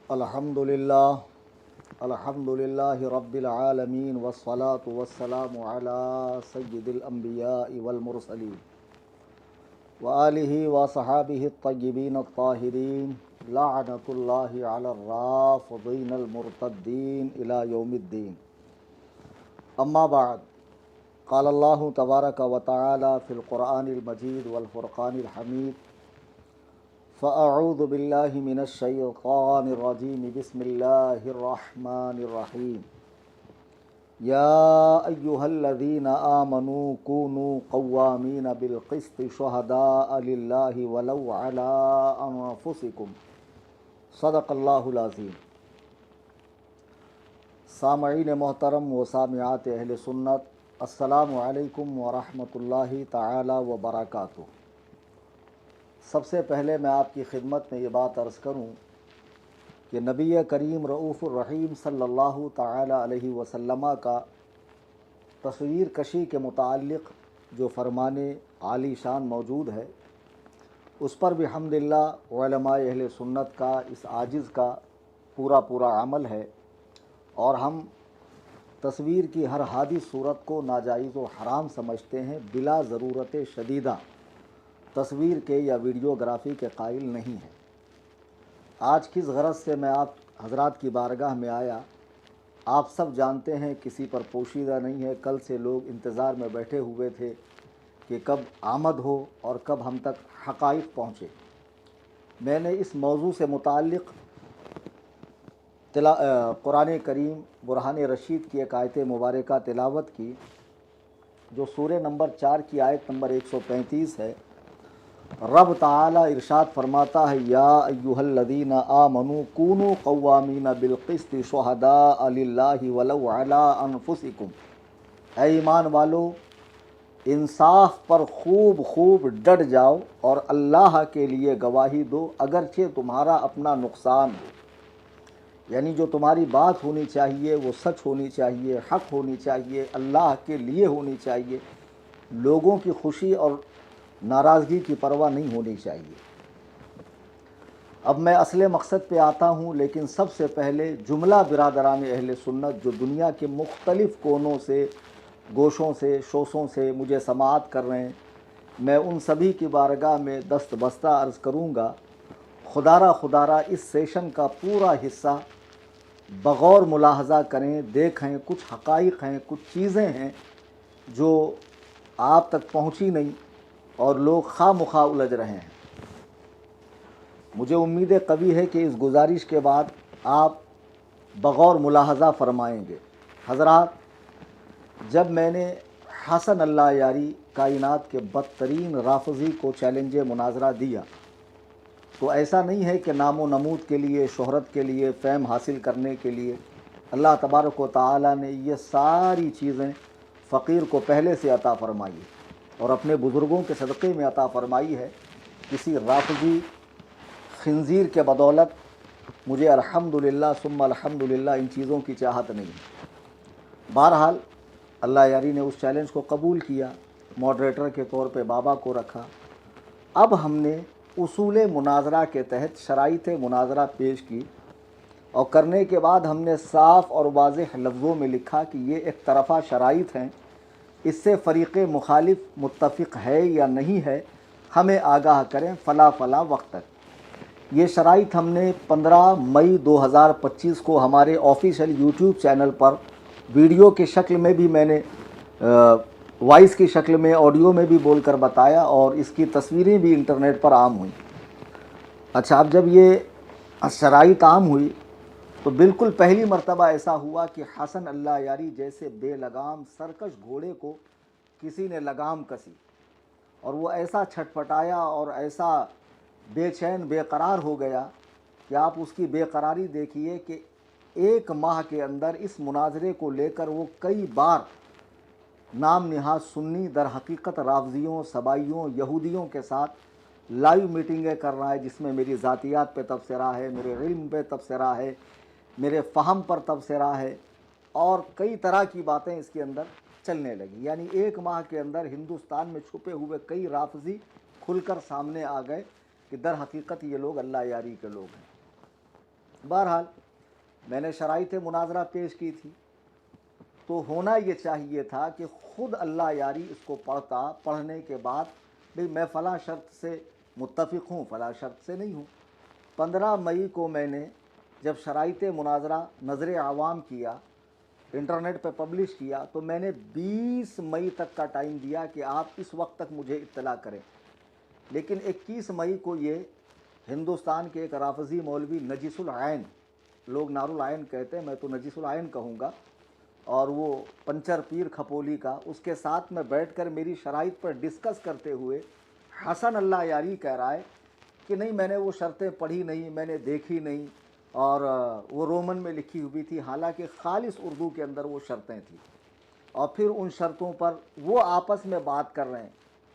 الحمد للہ رب العالمین والصلاة والسلام علی سید الانبیاء والمرسلین وآلہ وصحابہ الطیبین الطاہرین لعنۃ اللہ علی الرافضین المرتدین الی یوم الدین. اما بعد، قال اللہ تبارک و تعالی فی القرآن المجید والفرقان الحمید: فأعوذ باللہ من الشیطان الرجیم بسم اللہ الرحمن الرحیم. یا ایہا الذین آمنوا کونوا قوامین بالقسط شہداء للہ ولو علی انفسکم. صدق اللہ العظیم. سامعین محترم و سامعات اہل سنت، السلام علیکم ورحمۃ اللہ تعالی وبرکاتہ. سب سے پہلے میں آپ کی خدمت میں یہ بات عرض کروں کہ نبی کریم رؤوف الرحیم صلی اللہ تعالی علیہ وسلم کا تصویر کشی کے متعلق جو فرمان عالی شان موجود ہے، اس پر بھی الحمدللہ علماء اہل سنت کا اس عاجز کا پورا عمل ہے، اور ہم تصویر کی ہر حادث صورت کو ناجائز و حرام سمجھتے ہیں، بلا ضرورت شدیدہ تصویر کے یا ویڈیوگرافی کے قائل نہیں ہیں. آج کس غرض سے میں آپ حضرات کی بارگاہ میں آیا، آپ سب جانتے ہیں، کسی پر پوشیدہ نہیں ہے. کل سے لوگ انتظار میں بیٹھے ہوئے تھے کہ کب آمد ہو اور کب ہم تک حقائق پہنچے. میں نے اس موضوع سے متعلق قرآن کریم برہان رشید کی ایک آیت مبارکہ تلاوت کی، جو سورہ نمبر 4 کی آیت نمبر 135 ہے. رب تعالی ارشاد فرماتا ہے: یا ایھا الذین آمنوا کونوا قوامین بالقسط شہداء للہ ولو علی انفسکم. اے ایمان والو، انصاف پر خوب ڈٹ جاؤ اور اللہ کے لیے گواہی دو، اگرچہ تمہارا اپنا نقصان ہو. یعنی جو تمہاری بات ہونی چاہیے وہ سچ ہونی چاہیے، حق ہونی چاہیے، اللہ کے لیے ہونی چاہیے. لوگوں کی خوشی اور ناراضگی کی پرواہ نہیں ہونی چاہیے. اب میں اصل مقصد پہ آتا ہوں، لیکن سب سے پہلے جملہ برادران اہل سنت جو دنیا کے مختلف کونوں سے، گوشوں سے، شوشوں سے مجھے سماعت کر رہے ہیں، میں ان سبھی کی بارگاہ میں دست بستہ عرض کروں گا، خدارہ اس سیشن کا پورا حصہ بغور ملاحظہ کریں، دیکھیں. کچھ حقائق ہیں، کچھ چیزیں ہیں جو آپ تک پہنچی نہیں اور لوگ خواہ مخواہ الجھ رہے ہیں. مجھے امید قوی ہے کہ اس گزارش کے بعد آپ بغور ملاحظہ فرمائیں گے. حضرات، جب میں نے حسن اللہ یاری کائنات کے بدترین رافضی کو چیلنج مناظرہ دیا، تو ایسا نہیں ہے کہ نام و نمود کے لیے، شہرت کے لیے، فیم حاصل کرنے کے لیے. اللہ تبارک و تعالی نے یہ ساری چیزیں فقیر کو پہلے سے عطا فرمائی اور اپنے بزرگوں کے صدقے میں عطا فرمائی ہے. کسی رافضی خنزیر کے بدولت مجھے الحمدللہ ثم الحمدللہ ان چیزوں کی چاہت نہیں. بہرحال اللہ یاری نے اس چیلنج کو قبول کیا، ماڈریٹر کے طور پہ بابا کو رکھا. اب ہم نے اصول مناظرہ کے تحت شرائط مناظرہ پیش کی، اور کرنے کے بعد ہم نے صاف اور واضح لفظوں میں لکھا کہ یہ ایک طرفہ شرائط ہیں، اس سے فریق مخالف متفق ہے یا نہیں ہے، ہمیں آگاہ کریں فلاں وقت تک. یہ شرائط ہم نے 15 مئی 2025 کو ہمارے آفیشیل یوٹیوب چینل پر ویڈیو کی شکل میں بھی میں نے وائس کی شکل میں، آڈیو میں بھی بول کر بتایا، اور اس کی تصویریں بھی انٹرنیٹ پر عام ہوئیں. اچھا، اب جب یہ شرائط عام ہوئی تو بالکل پہلی مرتبہ ایسا ہوا کہ حسن اللہ یاری جیسے بے لگام سرکش گھوڑے کو کسی نے لگام کسی، اور وہ ایسا چھٹپٹایا اور ایسا بے چین بے قرار ہو گیا کہ آپ اس کی بے قراری دیکھیے کہ 1 ماہ کے اندر اس مناظرے کو لے کر وہ کئی بار نام نہاد سنی، در حقیقت رافضیوں، سبائیوں، یہودیوں کے ساتھ لائیو میٹنگیں کر رہا ہے، جس میں میری ذاتیات پہ تبصرہ ہے، میرے علم پہ تبصرہ ہے، میرے فہم پر تبصرہ ہے، اور کئی طرح کی باتیں اس کے اندر چلنے لگی. یعنی 1 ماہ کے اندر ہندوستان میں چھپے ہوئے کئی رافضی کھل کر سامنے آ گئے کہ در حقیقت یہ لوگ اللہ یاری کے لوگ ہیں. بہرحال میں نے شرائط مناظرہ پیش کی تھی، تو ہونا یہ چاہیے تھا کہ خود اللہ یاری اس کو پڑھتا، پڑھنے کے بعد بھئی میں فلاں شرط سے متفق ہوں، فلاں شرط سے نہیں ہوں۔ 15 مئی کو میں نے جب شرائط مناظرہ نظر عوام کیا، انٹرنیٹ پہ پبلش کیا، تو میں نے 20 مئی تک کا ٹائم دیا کہ آپ اس وقت تک مجھے اطلاع کریں، لیکن 21 مئی کو یہ ہندوستان کے ایک رافضی مولوی نجیس العین، لوگ نار العین کہتے ہیں، میں تو نجیس العین کہوں گا، اور وہ پنچر پیر کھپولی کا، اس کے ساتھ میں بیٹھ کر میری شرائط پر ڈسکس کرتے ہوئے حسن اللہ یاری کہہ رہا ہے کہ نہیں میں نے وہ شرطیں پڑھی نہیں، میں نے دیکھی نہیں، اور وہ رومن میں لکھی ہوئی تھی، حالانکہ خالص اردو کے اندر وہ شرطیں تھیں، اور پھر ان شرطوں پر وہ آپس میں بات کر رہے ہیں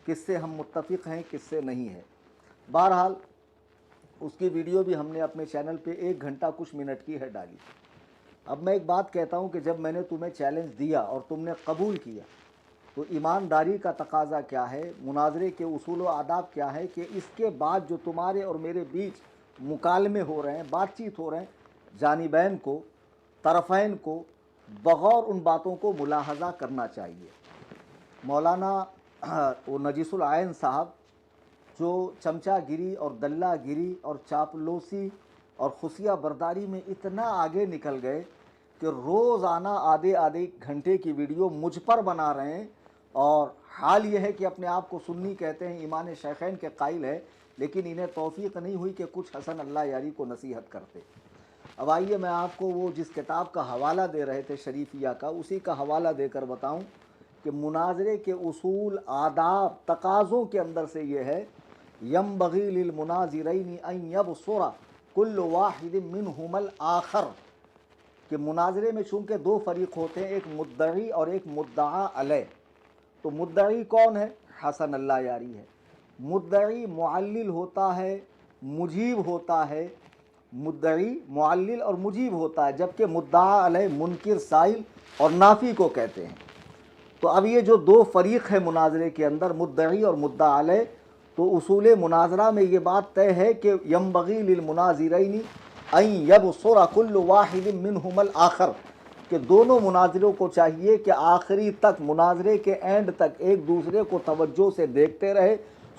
کس سے ہم متفق ہیں کس سے نہیں ہے۔ بہرحال اس کی ویڈیو بھی ہم نے اپنے چینل پہ 1 گھنٹہ کچھ منٹ کی ہے ڈالی۔ اب میں ایک بات کہتا ہوں کہ جب میں نے تمہیں چیلنج دیا اور تم نے قبول کیا، تو ایمانداری کا تقاضا کیا ہے، مناظرے کے اصول و آداب کیا ہے کہ اس کے بعد جو تمہارے اور میرے بیچ مکالمے ہو رہے ہیں، بات چیت ہو رہے ہیں، جانبین کو، طرفین کو بغور ان باتوں کو ملاحظہ کرنا چاہیے۔ مولانا وہ نجیس العین صاحب جو چمچہ گیری اور دلہ گیری اور چاپلوسی اور خفیہ برداری میں اتنا آگے نکل گئے کہ روزانہ آدھے گھنٹے کی ویڈیو مجھ پر بنا رہے ہیں، اور حال یہ ہے کہ اپنے آپ کو سنی کہتے ہیں، ایمان شیخین کے قائل ہے، لیکن انہیں توفیق نہیں ہوئی کہ کچھ حسن اللہ یاری کو نصیحت کرتے۔ اب آئیے میں آپ کو وہ جس کتاب کا حوالہ دے رہے تھے شریفیہ کا، اسی کا حوالہ دے کر بتاؤں کہ مناظرے کے اصول، آداب، تقاضوں کے اندر سے یہ ہے ينبغي للمناظرین ان یبصر کل واحد منہما الآخر، کہ مناظرے میں چونکہ 2 فریق ہوتے ہیں، ایک مدعی اور ایک مدعا علیہ، تو مدعی کون ہے؟ حسن اللہ یاری ہے۔ مدعی معلل ہوتا ہے، مجیب ہوتا ہے، مدعی معلل اور مجیب ہوتا ہے، جبکہ مدعا علیہ منکر، سائل اور نافی کو کہتے ہیں۔ تو اب یہ جو 2 فریق ہے مناظرے کے اندر، مدعی اور مدعا علیہ، تو اصول مناظرہ میں یہ بات طے ہے کہ ينبغي للمناظرین ان یبصر کل واحد منہما الآخر، کہ دونوں مناظروں کو چاہیے کہ آخری تک، مناظرے کے اینڈ تک ایک دوسرے کو توجہ سے دیکھتے رہے،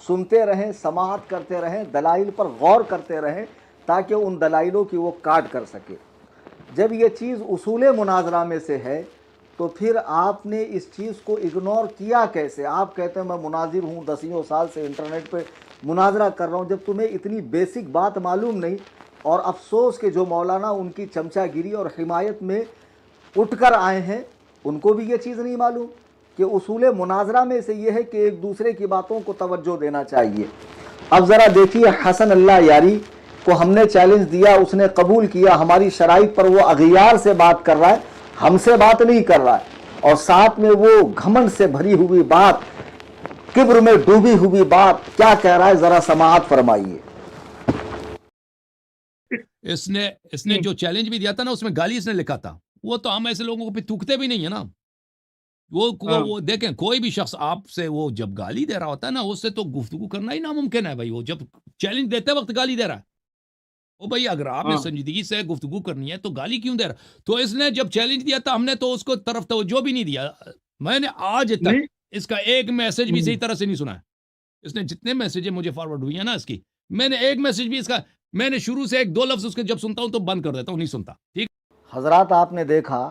سنتے رہیں، سماعت کرتے رہیں، دلائل پر غور کرتے رہیں، تاکہ ان دلائلوں کی وہ کاٹ کر سکے۔ جب یہ چیز اصول مناظرہ میں سے ہے تو پھر آپ نے اس چیز کو اگنور کیا کیسے؟ آپ کہتے ہیں میں مناظر ہوں، 10 سال سے انٹرنیٹ پہ مناظرہ کر رہا ہوں، جب تمہیں اتنی بیسک بات معلوم نہیں، اور افسوس کہ جو مولانا ان کی چمچہ گیری اور حمایت میں اٹھ کر آئے ہیں ان کو بھی یہ چیز نہیں معلوم کہ اصول مناظرہ میں سے یہ ہے کہ ایک دوسرے کی باتوں کو توجہ دینا چاہیے۔ اب ذرا دیکھیے، حسن اللہ یاری کو ہم نے چیلنج دیا، اس نے قبول کیا، ہماری شرائط پر وہ اغیار سے بات کر رہا ہے، ہم سے بات نہیں کر رہا ہے، اور ساتھ میں وہ گھمنڈ سے بھری ہوئی بات، کبر میں ڈوبی ہوئی بات کیا کہہ رہا ہے، ذرا سماعت فرمائیے۔ اس نے جو چیلنج بھی دیا تھا نا، اس میں گالی اس نے لکھا تھا، وہ تو ہم ایسے لوگوں کو پہ تھوکتے بھی نہیں ہے نا۔ وہ دیکھیں، کوئی بھی شخص آپ سے وہ جب گالی دے رہا ہوتا ہے نا، اس سے تو گفتگو کرنا ہی ناممکن ہے بھائی۔ وہ جب چیلنج دیتے وقت گالی دے رہا ہے، او بھائی اگر آپ نے سنجیدگی سے گفتگو کرنی ہے تو گالی کیوں دے رہا؟ تو اس نے جب چیلنج دیا تھا، ہم نے تو اس کو طرف توجہ بھی نہیں دیا۔ میں نے آج تک اس کا ایک میسج بھی صحیح طرح سے نہیں سنا ہے۔ اس نے جتنے میسیجیں مجھے فارورڈ ہوئی ہیں نا اس کی، میں نے ایک میسج بھی اس کا، میں نے شروع سے 1-2 لفظ اس کے جب سنتا ہوں تو بند کر دیتا ہوں، نہیں سنتا۔ ٹھیک حضرات، آپ نے دیکھا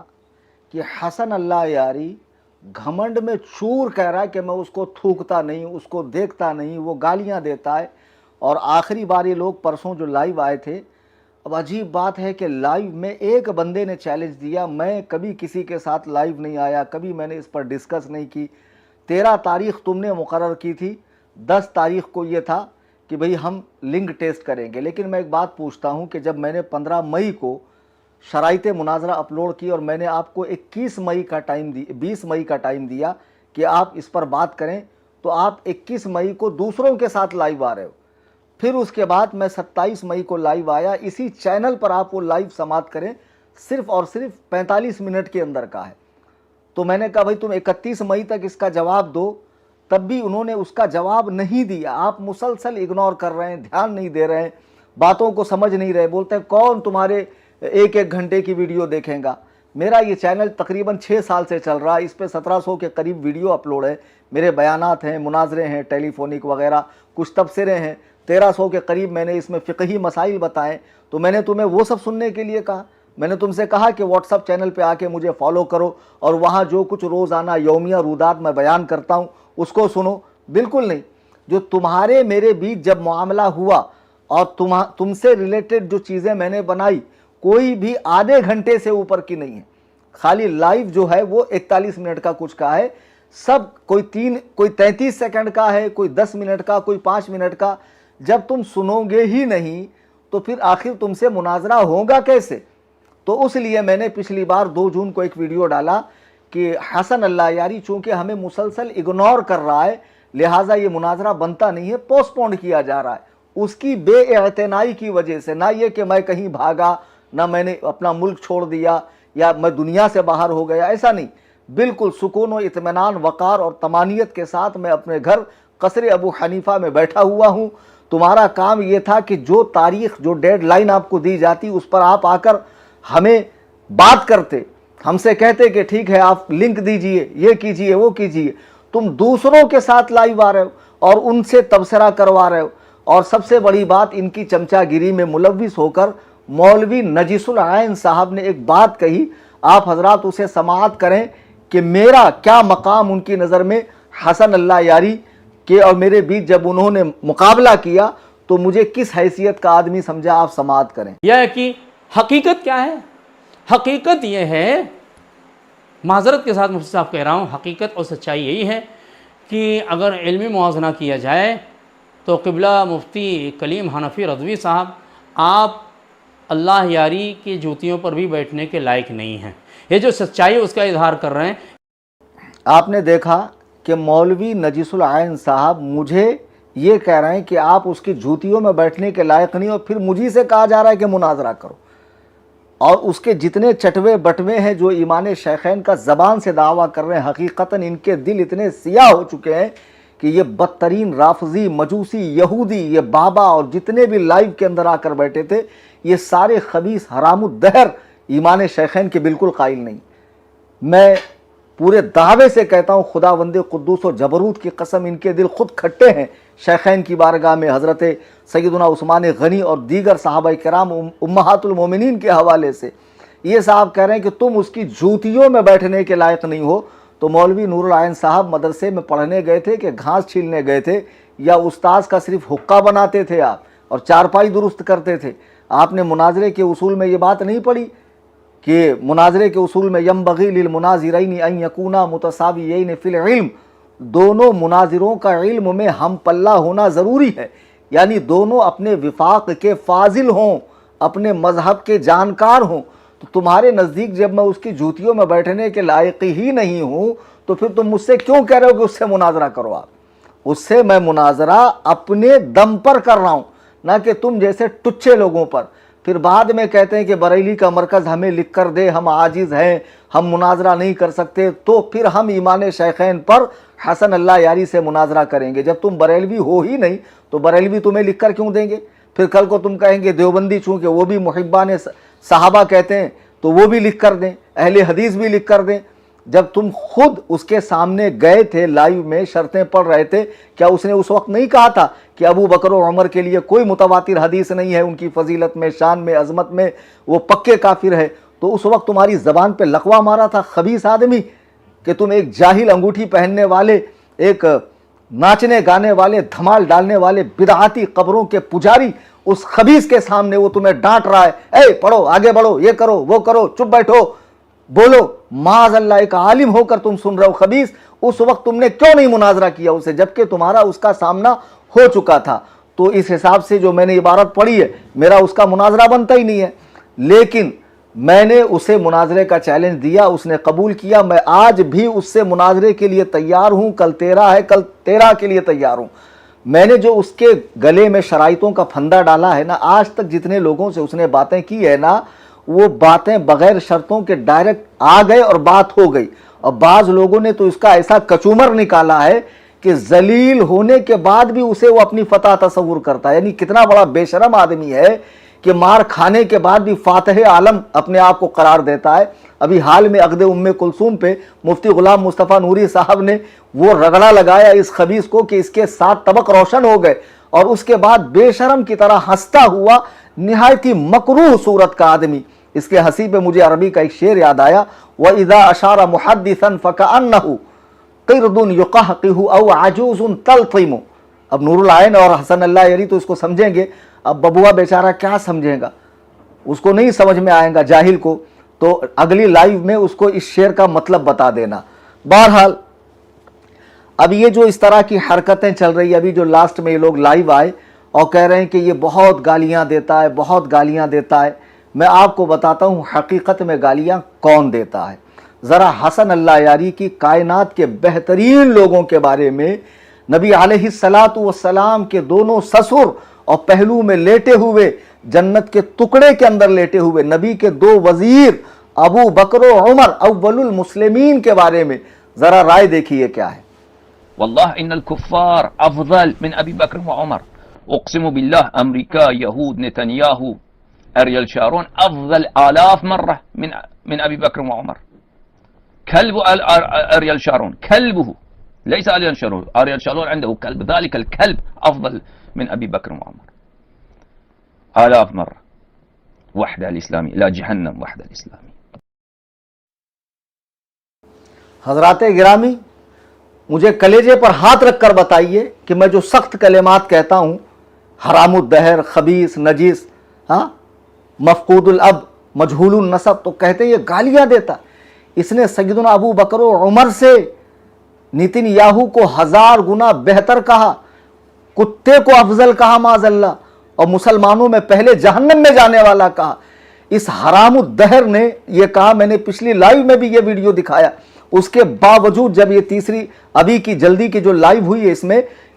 کہ حسن اللہ یاری گھمنڈ میں چور کہہ رہا ہے کہ میں اس کو تھوکتا نہیں، اس کو دیکھتا نہیں، وہ گالیاں دیتا ہے، اور آخری بار یہ لوگ پرسوں جو لائیو آئے تھے، اب عجیب بات ہے کہ لائیو میں ایک بندے نے چیلنج دیا، میں کبھی کسی کے ساتھ لائیو نہیں آیا، کبھی میں نے اس پر ڈسکس نہیں کی۔ 13 تاریخ تم نے مقرر کی تھی، 10 تاریخ کو یہ تھا کہ بھئی ہم لنک ٹیسٹ کریں گے، لیکن میں ایک بات پوچھتا ہوں کہ جب میں نے 15 مئی کو شرائط مناظرہ اپلوڈ کی اور میں نے آپ کو 21 مئی کا ٹائم 20 مئی کا ٹائم دیا کہ آپ اس پر بات کریں، تو آپ 21 مئی کو دوسروں کے ساتھ لائیو آ رہے ہو۔ پھر اس کے بعد میں 27 مئی کو لائیو آیا، اسی چینل پر آپ وہ لائیو سماعت کریں، صرف اور صرف 45 منٹ کے اندر کا ہے۔ تو میں نے کہا بھائی تم 31 مئی تک اس کا جواب دو، تب بھی انہوں نے اس کا جواب نہیں دیا۔ آپ مسلسل اگنور کر رہے ہیں، دھیان نہیں دے رہے ہیں، बातों को समझ नहीं रहे, बोलते हैं कौन तुम्हारे एक एक घंटे की वीडियो देखेगा। मेरा ये चैनल तकरीबन 6 साल से चल रहा है, इस पे 1700 के करीब वीडियो अपलोड है, मेरे बयानात हैं, मुनाजरे हैं, टेलीफोनिक वगैरह, कुछ तबसरे हैं, 1300 के करीब मैंने इसमें फ़िक़ही मसाइल बताएं। तो मैंने तुम्हें वो सब सुनने के लिए कहा? मैंने तुमसे कहा कि व्हाट्सअप चैनल पे आके मुझे फॉलो करो और वहाँ जो कुछ रोज़ाना यौमिया रुदात में बयान करता हूँ उसको सुनो? बिल्कुल नहीं। जो तुम्हारे मेरे बीच जब मामला हुआ और तुमसे रिलेटेड जो चीज़ें मैंने बनाई, कोई भी आधे घंटे से ऊपर की नहीं है। खाली लाइव जो है वो 41 मिनट का कुछ का है, सब कोई 33 सेकंड का है, कोई 10 मिनट का, कोई 5 मिनट का। जब तुम सुनोगे ही नहीं तो फिर आखिर तुमसे मुनाजरा होगा कैसे? तो उसलिए मैंने पिछली बार 2 जून को एक वीडियो डाला कि हसन अल्लाह यारी चूँकि हमें मुसलसल इग्नोर कर रहा है, लिहाजा ये मुनाजरा बनता नहीं है, पोस्टपोन किया जा रहा है। उसकी बेइतनाई की वजह से, ना ये कि मैं कहीं भागा, ना मैंने अपना मुल्क छोड़ दिया या मैं दुनिया से बाहर हो गया, ऐसा नहीं। बिल्कुल सुकून व इत्मीनान, वक़ार और तमानियत के साथ मैं अपने घर कसरे अबू हनीफा में बैठा हुआ हूँ। तुम्हारा काम ये था कि जो तारीख़, जो डेडलाइन आपको दी जाती उस पर आप आकर हमें बात करते, हमसे कहते कि ठीक है आप लिंक दीजिए, ये कीजिए, वो कीजिए। तुम दूसरों के साथ लाइव आ रहे हो और उनसे तबसरा करवा रहे हो। और सबसे बड़ी बात, इनकी चमचागिरी में मुलव्विस होकर मौलवी नजीसुल आइन साहब ने एक बात कही, आप हजरात उसे समाअत करें कि मेरा क्या मकाम उनकी नज़र में हसन अल्लाह यारी के और मेरे बीच जब उन्होंने मुकाबला किया तो मुझे किस हैसियत का आदमी समझा, आप समाअत करें। यह है कि हकीकत क्या है? हकीकत यह है, माजरत के साथ मुफ्ती साहब कह रहा हूँ, हकीकत और सच्चाई यही है कि अगर इल्मी मुआवजना किया जाए तो क़िबला मुफ्ती कलीम हनफी रज़वी साहब, आप अल्लाह यारी की जूतियों पर भी बैठने के लायक नहीं हैं। ये जो सच्चाई है उसका इजहार कर रहे हैं। आपने देखा कि मौलवी नजीसुल आइन साहब मुझे ये कह रहे हैं कि आप उसकी जूतियों में बैठने के लायक नहीं, और फिर मुझी से कहा जा रहा है कि मुनाजरा करो। और उसके जितने चटवे बटवे हैं जो ईमान शेखैन का ज़बान से दावा कर रहे हैं, हकीकतन इनके दिल इतने सियाह हो चुके हैं कि ये बदतरीन राफजी, मजूसी, यहूदी, ये बाबा और जितने भी लाइव के अंदर आकर बैठे थे, ये सारे खबीस हरामुद्दहर ईमान शेखैन के बिल्कुल कायल नहीं। मैं पूरे दावे से कहता हूँ, खुदावंदे कुद्दूस और जबरूत की कसम, इनके दिल खुद खट्टे हैं शेखैन की बारगाह में हज़रत सैयदना उस्मान गनी और दीगर सहाबा किराम उम्महातुल मोमिनीन के हवाले से। ये साहब कह रहे हैं कि तुम उसकी जूतियों में बैठने के लायक नहीं हो। तो मौलवी नूरुल आइन साहब मदरसे में पढ़ने गए थे कि घास छीलने गए थे, या उस्ताद का सिर्फ हुक्का बनाते थे आप और चारपाई दुरुस्त करते थे? आपने मुनाजरे के उसूल में ये बात नहीं पढ़ी कि मुनाजरे के उसूल में यंबगी लिल मुनाजिरैन अन यकूना मुतसावियैन फिल इल्म, दोनों मुनाजिरों का इल्म में हम पल्ला होना ज़रूरी है, यानी दोनों अपने विफाक के फाजिल हों, अपने मज़हब के जानकार हों। तो तुम्हारे नज़दीक जब मैं उसकी जूतियों में बैठने के लायक ही नहीं हूँ तो फिर तुम मुझसे क्यों कह रहे हो कि उससे मुनाजरा करो? आप उससे मैं मुनाजरा अपने दम पर कर रहा हूँ, ना कि तुम जैसे टुच्चे लोगों पर। फिर बाद में कहते हैं कि बरेली का मरकज़ हमें लिख कर दे, हम आजिज़ हैं, हम मुनाजरा नहीं कर सकते, तो फिर हम ईमान शेखैन पर हसन अल्लाह यारी से मुनाजरा करेंगे। जब तुम बरेलवी हो ही नहीं तो बरेलवी तुम्हें लिख कर क्यों देंगे? फिर कल को तुम कहेंगे देवबंदी, चूँकि वो भी मुहिब्बान सहाबा कहते हैं, तो वो भी लिख कर दें, अहले हदीस भी लिख कर दें। जब तुम खुद उसके सामने गए थे लाइव में, शर्तें पढ़ रहे थे, क्या उसने उस वक्त नहीं कहा था कि अबू बकर और उमर के लिए कोई मुतवातिर हदीस नहीं है, उनकी फजीलत में, शान में, अजमत में वो पक्के काफिर है? तो उस वक्त तुम्हारी ज़बान पे लकवा मारा था खबीस आदमी कि तुम एक जाहिल, अंगूठी पहनने वाले, एक नाचने गाने वाले, धमाल डालने वाले, बिदआती कब्रों के पुजारी, उस खबीस के सामने वो तुम्हें डांट रहा है, ए पढ़ो, आगे बढ़ो, ये करो, वो करो, चुप बैठो, बोलो। माज़अल्लाह एक आलिम होकर तुम सुन रहे हो खबीस, उस वक्त तुमने क्यों नहीं मुनाजरा किया उसे, जबकि तुम्हारा उसका सामना हो चुका था? तो इस हिसाब से जो मैंने इबारत पढ़ी है, मेरा उसका मुनाजरा बनता ही नहीं है। लेकिन मैंने उसे मुनाजरे का चैलेंज दिया, उसने कबूल किया। मैं आज भी उससे मुनाजरे के लिए तैयार हूँ। कल 13 है, कल 13 के लिए तैयार हूँ। मैंने जो उसके गले में शराइतों का फंदा डाला है ना, आज तक जितने लोगों से उसने बातें की है ना, वो बातें बगैर शर्तों के डायरेक्ट आ गए और बात हो गई। और बाज़ लोगों ने तो इसका ऐसा कचूमर निकाला है کہ ذلیل ہونے کے بعد بھی اسے وہ اپنی فتح تصور کرتا ہے. یعنی کتنا بڑا بے شرم آدمی ہے کہ مار کھانے کے بعد بھی فاتح عالم اپنے آپ کو قرار دیتا ہے. ابھی حال میں عقد ام کلثوم پہ مفتی غلام مصطفیٰ نوری صاحب نے وہ رگڑا لگایا اس خبیث کو کہ اس کے 7 طبق روشن ہو گئے, اور اس کے بعد بے شرم کی طرح ہنستا ہوا نہایت ہی مکروہ صورت کا آدمی. اس کے ہنسی پہ مجھے عربی کا ایک شعر یاد آیا, وَإِذَا أَشَارَ مُحَدِّثًا فَكَأَنَّهُ قِرْدٌ يُقَحْقِهُ أَوْ عَجُوزٌ تَلْطِمُ. اب نور العین اور حسن اللہ یری تو اس کو سمجھیں گے, اب ببوا بیچارہ کیا سمجھے گا, اس کو نہیں سمجھ میں آئے گا جاہل کو, تو اگلی لائیو میں اس کو اس شعر کا مطلب بتا دینا. بہرحال اب یہ جو اس طرح کی حرکتیں چل رہی ہیں, ابھی جو لاسٹ میں یہ لوگ لائیو آئے اور کہہ رہے ہیں کہ یہ بہت گالیاں دیتا ہے, بہت گالیاں دیتا ہے. میں آپ کو بتاتا ہوں حقیقت میں گالیاں کون دیتا ہے. ذرا حسن اللہ یاری کی کائنات کے بہترین لوگوں کے بارے میں, نبی علیہ السلام کے دونوں سسر اور پہلو میں لیٹے ہوئے, جنت کے ٹکڑے کے اندر لیٹے ہوئے نبی کے 2 وزیر ابو بکر و عمر اول المسلمین کے بارے میں ذرا رائے دیکھیے کیا ہے. والله إن الكفار أفضل من أبي بكر وعمر. أقسم بالله أمريكا يهود نتنياهو أريال شارون أفضل آلاف مرة من أبي بكر وعمر. كلب أريال شارون كلبه ليس أريال شارون. أريال شارون عنده كلب, ذلك الكلب أفضل من أبي بكر وعمر آلاف مرة. وحدة الإسلامي لا جهنم وحدة الإسلامي. حضرات گرامی, مجھے کلیجے پر ہاتھ رکھ کر بتائیے کہ میں جو سخت کلمات کہتا ہوں, حرام الدہر, خبیث, نجیس, مفقود الاب, مجہول النسب, تو کہتے ہیں یہ گالیاں دیتا. اس نے سیدنا ابو بکر و عمر سے نیتن یاہو کو 1000 گنا بہتر کہا, کتے کو افضل کہا معاذ اللہ, اور مسلمانوں میں پہلے جہنم میں جانے والا کہا. اس حرام الدہر نے یہ کہا, میں نے پچھلی لائیو میں بھی یہ ویڈیو دکھایا. اس کے باوجود جب یہ تیسری ابھی کی جلدی کی جو لائیو ہوئی ہے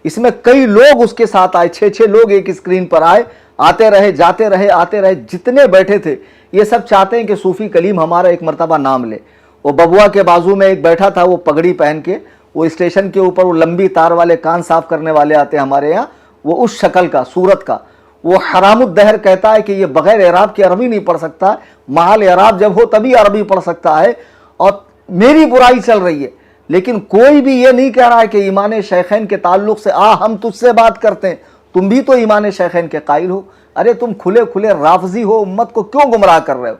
اس میں کئی لوگ اس کے ساتھ آئے, 6 لوگ ایک اسکرین پر آئے, آتے رہے جاتے رہے آتے رہے, جتنے بیٹھے تھے یہ سب چاہتے ہیں کہ صوفی کلیم ہمارا ایک مرتبہ نام لے. وہ ببوا کے بازو میں ایک بیٹھا تھا, وہ پگڑی پہن کے, وہ اسٹیشن کے اوپر وہ لمبی تار والے کان صاف کرنے والے آتے ہیں ہمارے یہاں, وہ اس شکل کا صورت کا, وہ حرام الدہر کہتا ہے کہ یہ بغیر اعراب کے عربی نہیں پڑھ سکتا, محال اعراب جب ہو تبھی عربی پڑھ سکتا ہے, اور میری برائی چل رہی ہے. لیکن کوئی بھی یہ نہیں کہہ رہا ہے کہ ایمان شیخین کے تعلق سے ہم تجھ سے بات کرتے ہیں, تم بھی تو ایمان شیخین کے قائل ہو. ارے تم کھلے کھلے رافضی ہو, امت کو کیوں گمراہ کر رہے ہو؟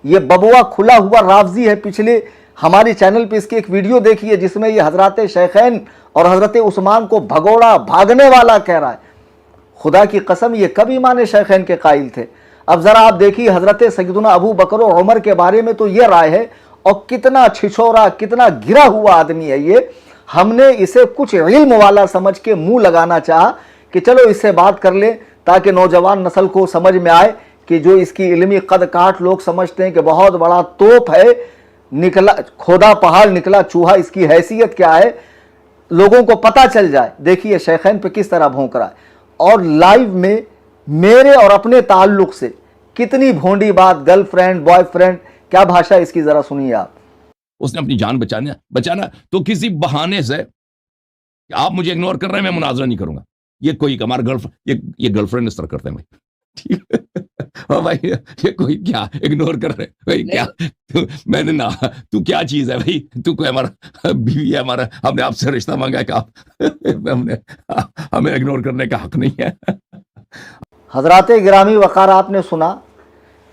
یہ ببوا کھلا ہوا رافضی ہے. پچھلے ہماری چینل پہ اس کی ایک ویڈیو دیکھی ہے جس میں یہ حضرات شیخین اور حضرت عثمان کو بھگوڑا بھاگنے والا کہہ رہا ہے. خدا کی قسم یہ کب ایمان شیخین کے قائل تھے؟ اب ذرا آپ دیکھیے حضرت سیدنا ابو بکر و عمر کے بارے میں تو یہ رائے ہے, اور کتنا چھچورا, کتنا گرا ہوا آدمی ہے یہ. ہم نے اسے کچھ علم والا سمجھ کے منہ لگانا چاہا کہ چلو اس سے بات کر لیں تاکہ نوجوان نسل کو سمجھ میں آئے کہ جو اس کی علمی قد کاٹ لوگ سمجھتے ہیں کہ بہت بڑا توپ ہے, نکلا کھودا پہاڑ نکلا چوہا, اس کی حیثیت کیا ہے, لوگوں کو پتہ چل جائے. دیکھیے شیخین پہ کس طرح بھونک رہا ہے, اور لائیو میں میرے اور اپنے تعلق سے کتنی بھونڈی بات, گرل فرینڈ, بوائے فرینڈ, کیا بھاشا اس کی ذرا سنیے آپ. اس نے اپنی جان بچانا تو کسی بہانے سے کہ آپ مجھے اگنور کر رہے ہیں, میں مناظرہ نہیں کروں گا. یہ کوئی ہمارا یہ گرل فرینڈ اس طرح کرتے ہیں بھائی, ٹھیک ہے بھائی, یہ کوئی کیا اگنور کر رہے بھائی, کیا میں نے تو کیا چیز ہے بھائی, تو کوئی ہمارا بیوی ہے, ہمارا ہم نے آپ سے رشتہ مانگا ہے کہ ہمیں اگنور کرنے کا حق نہیں ہے. حضرات گرامی وقار, آپ نے سنا,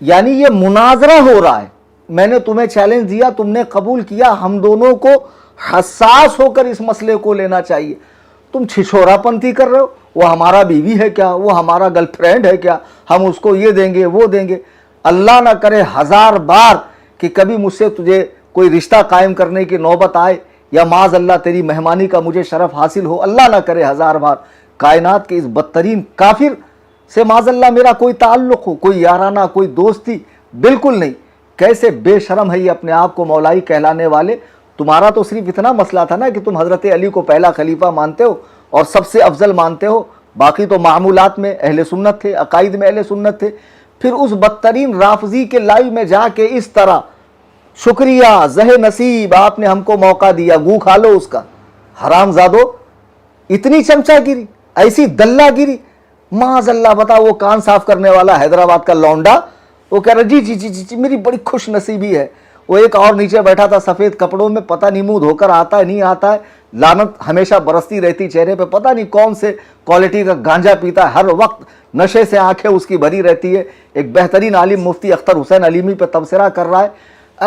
یعنی یہ مناظرہ ہو رہا ہے. میں نے تمہیں چیلنج دیا, تم نے قبول کیا. ہم دونوں کو حساس ہو کر اس مسئلے کو لینا چاہیے. تم چھچورا پنتی کر رہے ہو, وہ ہمارا بیوی ہے کیا, وہ ہمارا گرل فرینڈ ہے کیا, ہم اس کو یہ دیں گے وہ دیں گے. اللہ نہ کرے 1000 بار کہ کبھی مجھ سے تجھے کوئی رشتہ قائم کرنے کی نوبت آئے, یا معاذ اللہ تیری مہمانی کا مجھے شرف حاصل ہو. اللہ نہ کرے 1000 بار کائنات کے اس بدترین کافر سے معاذ اللہ میرا کوئی تعلق ہو, کوئی یارانہ, کوئی دوستی, بالکل نہیں. کیسے بے شرم ہے یہ اپنے آپ کو مولائی کہلانے والے. تمہارا تو صرف اتنا مسئلہ تھا نا کہ تم حضرت علی کو پہلا خلیفہ مانتے ہو اور سب سے افضل مانتے ہو, باقی تو معمولات میں اہل سنت تھے, عقائد میں اہل سنت تھے. پھر اس بدترین رافضی کے لائیو میں جا کے اس طرح, شکریہ زہ نصیب, آپ نے ہم کو موقع دیا, گو کھا لو اس کا. حرام زادو, इतनी चमचागिरी, ऐसी दल्लागिरी, माज़अल्लाह। बताओ, वो कान साफ करने वाला हैदराबाद का लौंडा, वो कह रहा जी जी जी जी जी मेरी बड़ी खुश नसीबी है। वो एक और नीचे बैठा था सफ़ेद कपड़ों में, पता नहीं मुंह धोकर आता है नहीं आता है, लानत हमेशा बरसती रहती चेहरे पे, पता नहीं कौन से क्वालिटी का गांजा पीता है, हर वक्त नशे से आंखें उसकी भरी रहती है। एक बेहतरीन आलिम मुफ्ती अख्तर हुसैन अलीमी पे तबसरा कर रहा है।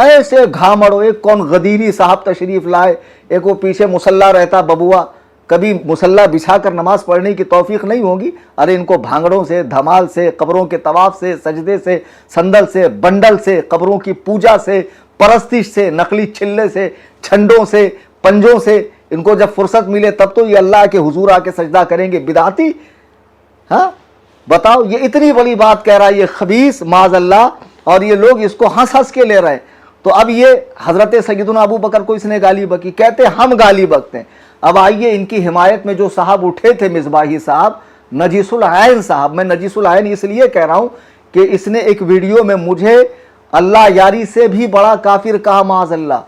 ऐसे घामड़ो, एक कौन गदीरी साहब तशरीफ लाए, एक वो पीछे मुसल्ला रहता बबुआ, कभी मुसल्ला बिछाकर नमाज पढ़ने की तौफीक नहीं होगी। अरे इनको भांगड़ों से, धमाल से, कब्रों के तवाफ से, सजदे से, संदल से, बंडल से, कब्रों की पूजा से, परस्तिश से, नकली छिल्ले से, छंडों से, पंजों से, इनको जब फुर्सत मिले तब तो ये अल्लाह के हुजूर आके सजदा करेंगे, बिदाती। हाँ बताओ, ये इतनी बड़ी बात कह रहा है ये खबीस माज़अल्लाह, और ये लोग इसको हंस हंस के ले रहे हैं। तो अब ये हजरत सैयदुना अबू बकर को इसने गाली बकी, कहते हम गाली बकते हैं। अब आइए इनकी हिमायत में जो साहब उठे थे, मिसबाही साहब, नजीसुल आयन साहब, मैं नजीसुल आयन इसलिए कह रहा हूं कि इसने एक वीडियो में मुझे अल्लाह यारी से भी बड़ा काफिर कहा माज़अल्लाह,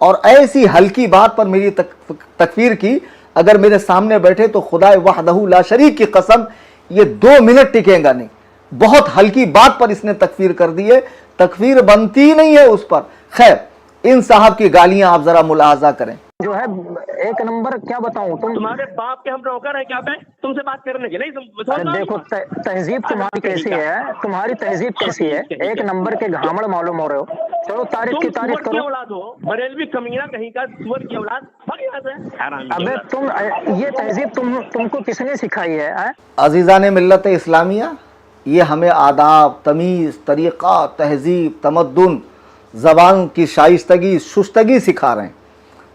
और ऐसी हल्की बात पर मेरी तकफीर की। अगर मेरे सामने बैठे तो खुदा वहदहू ला शरीक की कसम ये 2 मिनट टिकेगा नहीं। बहुत हल्की बात पर इसने तकफीर कर दी है, तकफीर बनती नहीं है उस पर। खैर, इन साहब की गालियां आप जरा मुलाहाजा करें। जो है एक नंबर, क्या बताऊं, तुम्हारे बाप के हम नौकर हैं, क्या पे तुमसे बात करने के नहीं? अरे देखो तहजीब तुम्हारी कैसी है, तुम्हारी तहजीब कैसी है, एक नंबर के घामड़ मालूम हो रहे हो। चलो तारीफ की तारीफ करो। औलाद हो, बरेलवी कमीना कहीं का, सुअर की औलाद। अबे तुम, ये तहजीब तुमको किसने सिखाई है? अजीज़ान मिल्लत इस्लामिया, ये हमें आदाब, तमीज़, तरीक़ा, तहजीब, तमद्दुन, ज़बान की शाइस्तगी, शुस्तगी सिखा रहे हैं।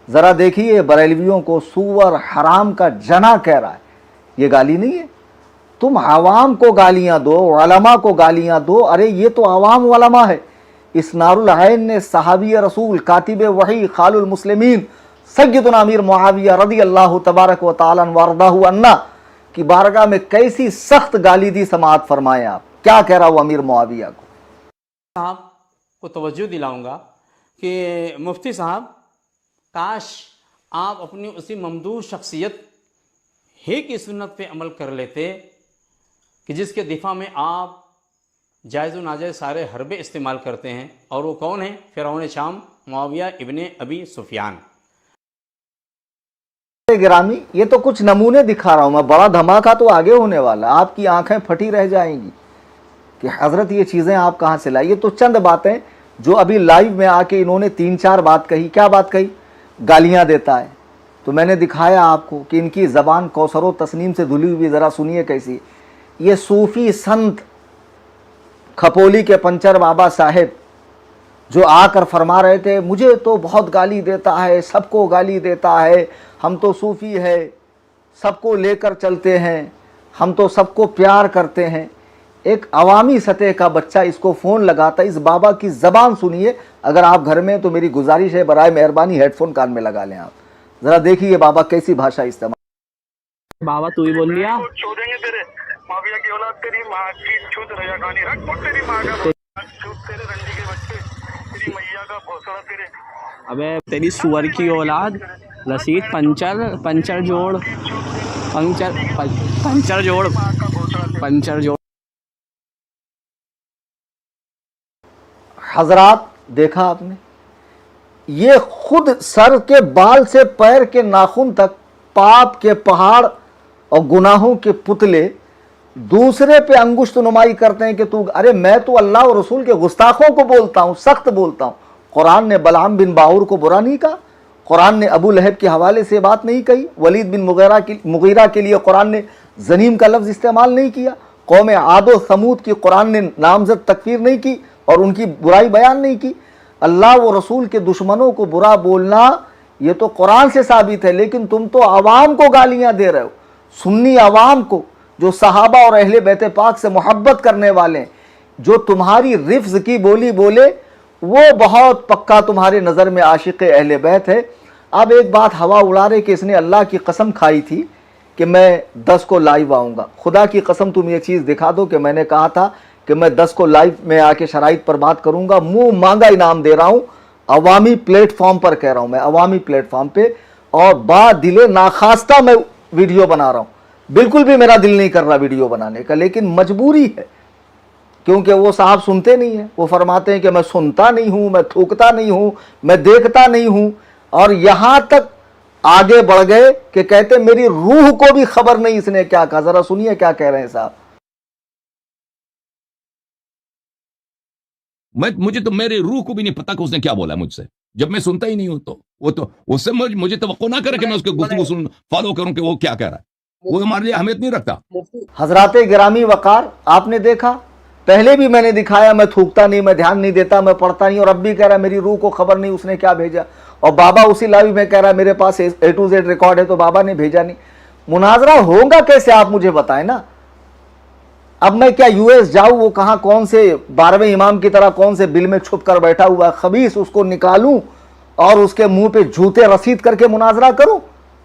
ज़रा देखिए, बरेलवियों को सूअर, हराम का जना कह रहा है, ये गाली नहीं है। तुम आवाम को गालियां दो, उलमा को गालियां दो, अरे ये तो आवाम उलमा है। इसनारुल आयन ने सहाबी रसूल, कातिब वही, खालुल मुस्लिमीन, सय्यदुना अमीर मुआविया रज़ी अल्लाह तबारक व तआला वरदाहु अन्ना की बारगाह में कैसी सख्त गाली दी, समाअत फरमाए आप। क्या कह रहा हूँ अमीर मुआविया को? साहब को तवज्जो दिलाऊंगा कि मुफ्ती साहब, काश आप अपनी उसी ममदूह शख्सियत ही की सुन्नत पे अमल कर लेते कि जिसके दिफा में आप जायज़ व नाजायज़ सारे हरबे इस्तेमाल करते हैं। और वो कौन है? फ़िरौन शाम मुआविया इब्ने अबी सुफियान। गिरामी, ये तो कुछ नमूने दिखा रहा हूँ मैं, बड़ा धमाका तो आगे होने वाला, आपकी आंखें फटी रह जाएंगी कि हज़रत ये चीज़ें आप कहाँ से लाई। ये तो चंद बातें जो अभी लाइव में आके इन्होंने 3-4 बात कही। क्या बात कही? गालियाँ देता है। तो मैंने दिखाया आपको कि इनकी ज़बान कौसरो तस्नीम से धुली हुई, ज़रा सुनिए कैसी। ये सूफ़ी संत खपोली के पंचर बाबा साहेब जो आकर फरमा रहे थे, मुझे तो बहुत गाली देता है, सबको गाली देता है, हम तो सूफ़ी है, सबको लेकर चलते हैं, हम तो सबको प्यार करते हैं। एक अवामी सतह का बच्चा इसको फ़ोन लगाता, इस बाबा की ज़बान सुनिए। अगर आप घर में, तो मेरी गुजारिश है बराए मेहरबानी हेडफोन कान में लगा लें आप, ज़रा देखिए बाबा कैसी भाषा इस्तेमाल। बाबा तू ही बोल लिया। छोड़ेंगे तेरे माफिया की औलाद, तेरी माँ की छूत रजा खानी रख, और तेरी माँ का छूत, तेरे रंडी के बच्चे, तेरी मैया का भौसला तेरे। अबे तेरी सुअर की औलाद, रसीद पंचर जोड़, पंचर जोड़। हजरात, देखा आपने, ये खुद सर के बाल से पैर के नाखून तक पाप के पहाड़ और गुनाहों के पुतले दूसरे पे अंगुष्ठ नुमाई करते हैं कि तू, अरे मैं तो अल्लाह और रसूल के गुस्ताखों को बोलता हूँ, सख्त बोलता हूँ। कुरान ने बलआम बिन बाउर को बुरा नहीं कहा, कुरान ने अबू लहब के हवाले से बात नहीं कही, वलीद बिन मुगीरा के लिए कुरान ने जनीम का लफ्ज़ इस्तेमाल नहीं किया, कौम आदो समूद की कुरान ने नामजद तकफीर नहीं की और उनकी बुराई बयान नहीं की। अल्लाह व रसूल के दुश्मनों को बुरा बोलना ये तो कुरान से साबित है, लेकिन तुम तो आवाम को गालियां दे रहे हो, सुन्नी आवाम को, जो सहाबा और अहले बैत पाक से मोहब्बत करने वाले, जो तुम्हारी रिफ्ज़ की बोली बोले, वो बहुत पक्का तुम्हारे नज़र में आशिक़ अहले बैत है। अब एक बात हवा उड़ा रहे कि इसने अल्लाह की कसम खाई थी कि मैं 10 को लाइव आऊँगा। खुदा की कसम तुम ये चीज़ दिखा दो कि मैंने कहा था कि मैं 10 को लाइव में आके शराइत पर बात करूँगा। मुँह मांगा इनाम दे रहा हूँ, अवामी प्लेटफॉर्म पर कह रहा हूँ मैं, अवामी प्लेटफॉर्म पे, और बा दिले नाखास्ता मैं वीडियो बना रहा हूँ, बिल्कुल भी मेरा दिल नहीं कर रहा वीडियो बनाने का, लेकिन मजबूरी है, क्योंकि वो साहब सुनते नहीं है। वो फरमाते हैं कि मैं सुनता नहीं हूँ, मैं थूकता नहीं हूँ, मैं देखता नहीं हूँ, और यहाँ तक आगे बढ़ गए कि कहते मेरी रूह को भी खबर नहीं इसने क्या कहा। जरा सुनिए क्या कह रहे हैं साहब। मुझे तो मेरे रूह को भी नहीं पता कि उसने क्या बोला मुझसे, जब मैं सुनता ही नहीं हूं। तो वो तो उससे मुझे तवक्को ना करे कि मैं उसके गुफ्तगू सुन फॉलो करूं कि वो क्या कह रहा है, वो हमारे लिए अहमियत नहीं रखता। हजरात गिरामी वकार, आपने देखा, पहले भी मैंने दिखाया, मैं थूकता नहीं, मैं ध्यान नहीं देता, मैं पढ़ता नहीं, और अब भी कह रहा है मेरी रूह को खबर नहीं उसने क्या भेजा। और बाबा उसी लाइव में कह रहा है मेरे पास A to Z रिकॉर्ड है, तो बाबा ने भेजा नहीं। मुनाजरा होगा कैसे, आप मुझे बताएं ना। अब मैं क्या US जाऊं, वो कहां कौन से 12वें इमाम की तरह कौन से बिल में छुप कर बैठा हुआ खबीस, उसको निकालूं और उसके मुंह पे जूते रसीद करके मुनाजरा करूं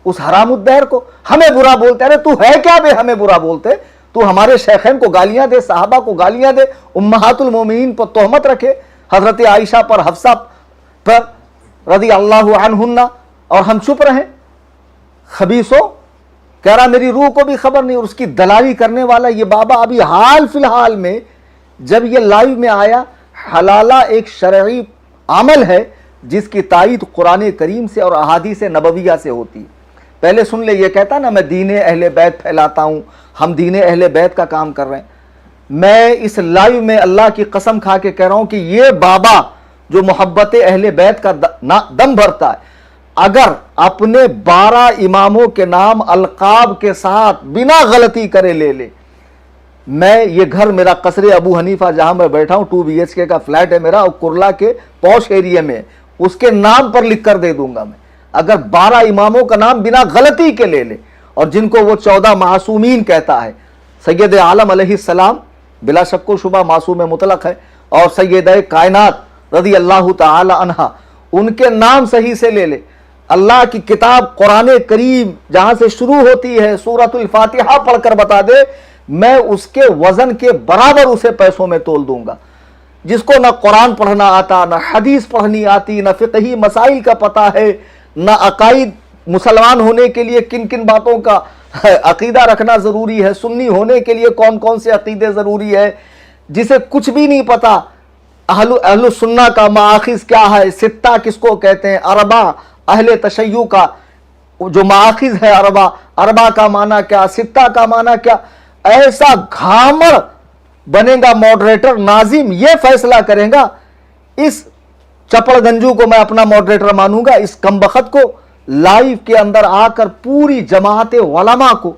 उस हरामुद्दैर को। हमें बुरा बोलते, अरे तू है क्या बे हमें बुरा बोलते, तू हमारे शेखैन को गालियां दे, साहबा को गालियां दे, उम्महातुल मोमिनीन पर तोहमत रखे, हजरत आयशा पर, हफ्सा पर रदी अल्लाह अन्हुन्ना, और हम चुप रहे। खबीसो कह रहा मेरी रूह को भी खबर नहीं, और उसकी दलाली करने वाला ये बाबा अभी हाल फिलहाल में जब ये लाइव में आया, हलाला एक शरई अमल है जिसकी तायीद कुरान करीम से और अहादीस नबविया से होती है। पहले सुन ले, ये कहता ना मैं दीन अहले बैत फैलाता हूं, हम दीन अहले बैत का काम कर रहे हैं। मैं इस लाइव में अल्लाह की कसम खा के कह रहा हूं कि ये बाबा जो मोहब्बत अहले बैत का दम भरता है, अगर अपने 12 इमामों के नाम अलकाब के साथ बिना गलती करे ले ले, मैं ये घर मेरा कसरे अबू हनीफा जहां मैं बैठा हूं 2 BHK का फ्लैट है मेरा, और कुरला के पौश एरिया में, उसके नाम पर लिख कर दे दूंगा मैं, अगर 12 इमामों का नाम बिना गलती के ले ले, और जिनको वो 14 मासूमीन कहता है। सैयद आलम अलैहिस्सलाम बिला शक्को शुबा मासूम मुतलक है, और सैयद कायनात रदी अल्लाह ताला अन्हा, उनके नाम सही से ले ले। अल्लाह की किताब कुरान करीम जहां से शुरू होती है सूरतुल फातिहा पढ़कर बता दे, मैं उसके वजन के बराबर उसे पैसों में तोल दूंगा। जिसको ना कुरान पढ़ना आता, ना हदीस पढ़नी आती, ना फिqही मसाइल का पता है, ना अकाईद, मुसलमान होने के लिए किन किन बातों का अकीदा रखना जरूरी है, सुन्नी होने के लिए कौन कौन से अकीदे जरूरी है, जिसे कुछ भी नहीं पता। अहलु सुन्ना का माखिज क्या है, सित्ता किसको कहते हैं, अरबा अहले तशय्यु का जो माखिज है, अरबा का माना क्या, सित्ता का माना क्या। ऐसा घामर बनेगा मॉडरेटर, नाजिम ये फैसला करेगा। इस चपड़गंजू को मैं अपना मॉडरेटर मानूंगा, इस कमबख्त को लाइव के अंदर आकर पूरी जमात उलमा को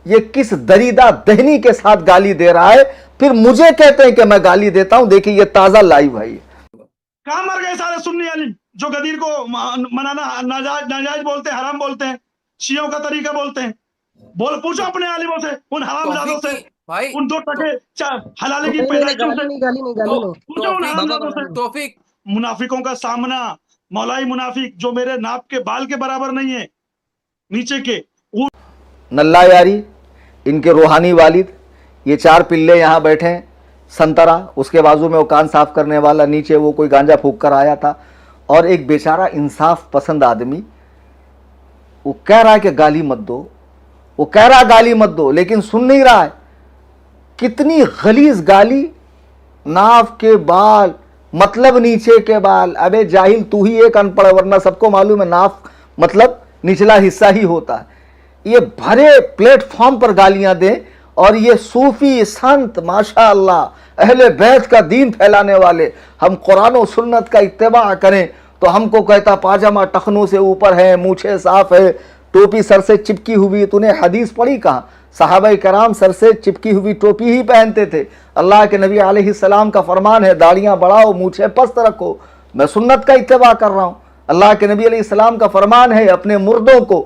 ये किस दरीदा दहनी के साथ गाली दे रहा है, फिर मुझे कहते हैं कि मैं गाली देता हूं। देखिए ये ताजा लाइव है। कहां मर गए सारे सुन्नी आलिम जो गदीर को मनाना नाजायज बोलते हैं, हराम बोलते हैं, शियों का तरीका बोलते हैं। पूछो अपने आलिमों से, उन हरामजादों से, उन 2 टके हलाले की पैदाइशों से, पूछो उन हरामजादों से। तौफीक, मुनाफिकों का सामना, मौलाई मुनाफिक जो मेरे नाप के बाल के बराबर नहीं है, नीचे के नल्ला यारी, इनके रूहानी वालिद, ये 4 पिल्ले यहाँ बैठे हैं, संतरा उसके बाजू में वो कान साफ करने वाला, नीचे वो कोई गांजा फूंक कर आया था, और एक बेचारा इंसाफ पसंद आदमी, वो कह रहा है कि गाली मत दो, वो कह रहा है गाली मत दो, लेकिन सुन नहीं रहा है। कितनी गलीज गाली, नाफ के बाल मतलब नीचे के बाल। अबे जाहिल तू ही एक अनपढ़, वरना सबको मालूम है नाफ मतलब निचला हिस्सा ही होता है। ये भरे प्लेटफॉर्म पर गालियां दें, और ये सूफी संत माशाअल्लाह अहले बैत का दीन फैलाने वाले, हम कुरान और सुन्नत का इत्तिबा करें तो हमको कहता पाजामा टखनों से ऊपर है, मूछे साफ है, टोपी सर से चिपकी हुई। तूने हदीस पढ़ी कहाँ? सहाबा कराम सर से चिपकी हुई टोपी ही पहनते थे। अल्लाह के नबी अलैहिस्सलाम का फरमान है दाढ़ियां बढ़ाओ, मूछे पस्त रखो। मैं सुन्नत का इत्तिबा कर रहा हूँ। अल्लाह के नबी अलैहिस्सलाम का फरमान है अपने मुर्दों को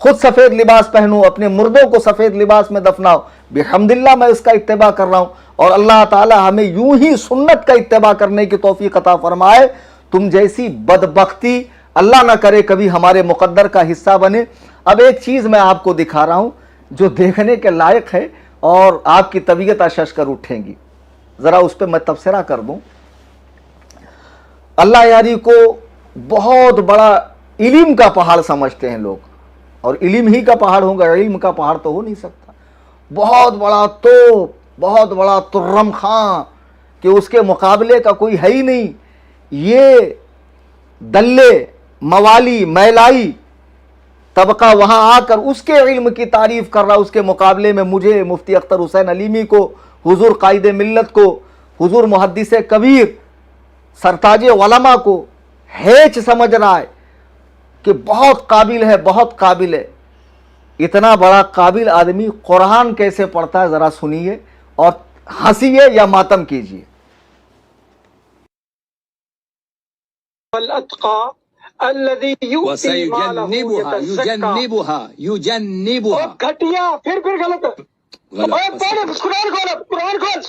खुद सफेद लिबास पहनो, अपने मुर्दों को सफेद लिबास में दफनाओ। बिहम्दिल्लाह मैं इसका इत्तिबा कर रहा हूं, और अल्लाह ताला हमें यूं ही सुन्नत का इत्तिबा करने की तौफीक अता फरमाए। तुम जैसी बदबख्ती अल्लाह ना करे कभी हमारे मुकद्दर का हिस्सा बने। अब एक चीज मैं आपको दिखा रहा हूं जो देखने के लायक है, और आपकी तबीयत अशश कर उठेंगी। जरा उस पर मैं तबसरा कर दूं। अल्लाह यारी को बहुत बड़ा इल्म का पहाड़ समझते हैं लोग, اور علم ہی کا پہاڑ ہوگا, علم کا پہاڑ تو ہو نہیں سکتا. بہت بڑا توپ, بہت بڑا ترم خاں کہ اس کے مقابلے کا کوئی ہے ہی نہیں. یہ دلے موالی میلائی طبقہ وہاں آ کر اس کے علم کی تعریف کر رہا, اس کے مقابلے میں مجھے مفتی اختر حسین علیمی کو, حضور قائد ملت کو, حضور محدث کبیر سرتاج علماء کو ہیچ سمجھ رہا ہے کہ بہت قابل ہے, بہت قابل ہے. اتنا بڑا قابل آدمی قرآن کیسے پڑھتا ہے ذرا سنیے اور ہنسیے یا ماتم کیجیے. الذي يؤتي ماله يجنبها گھٹیا پھر غلط قرآن کھول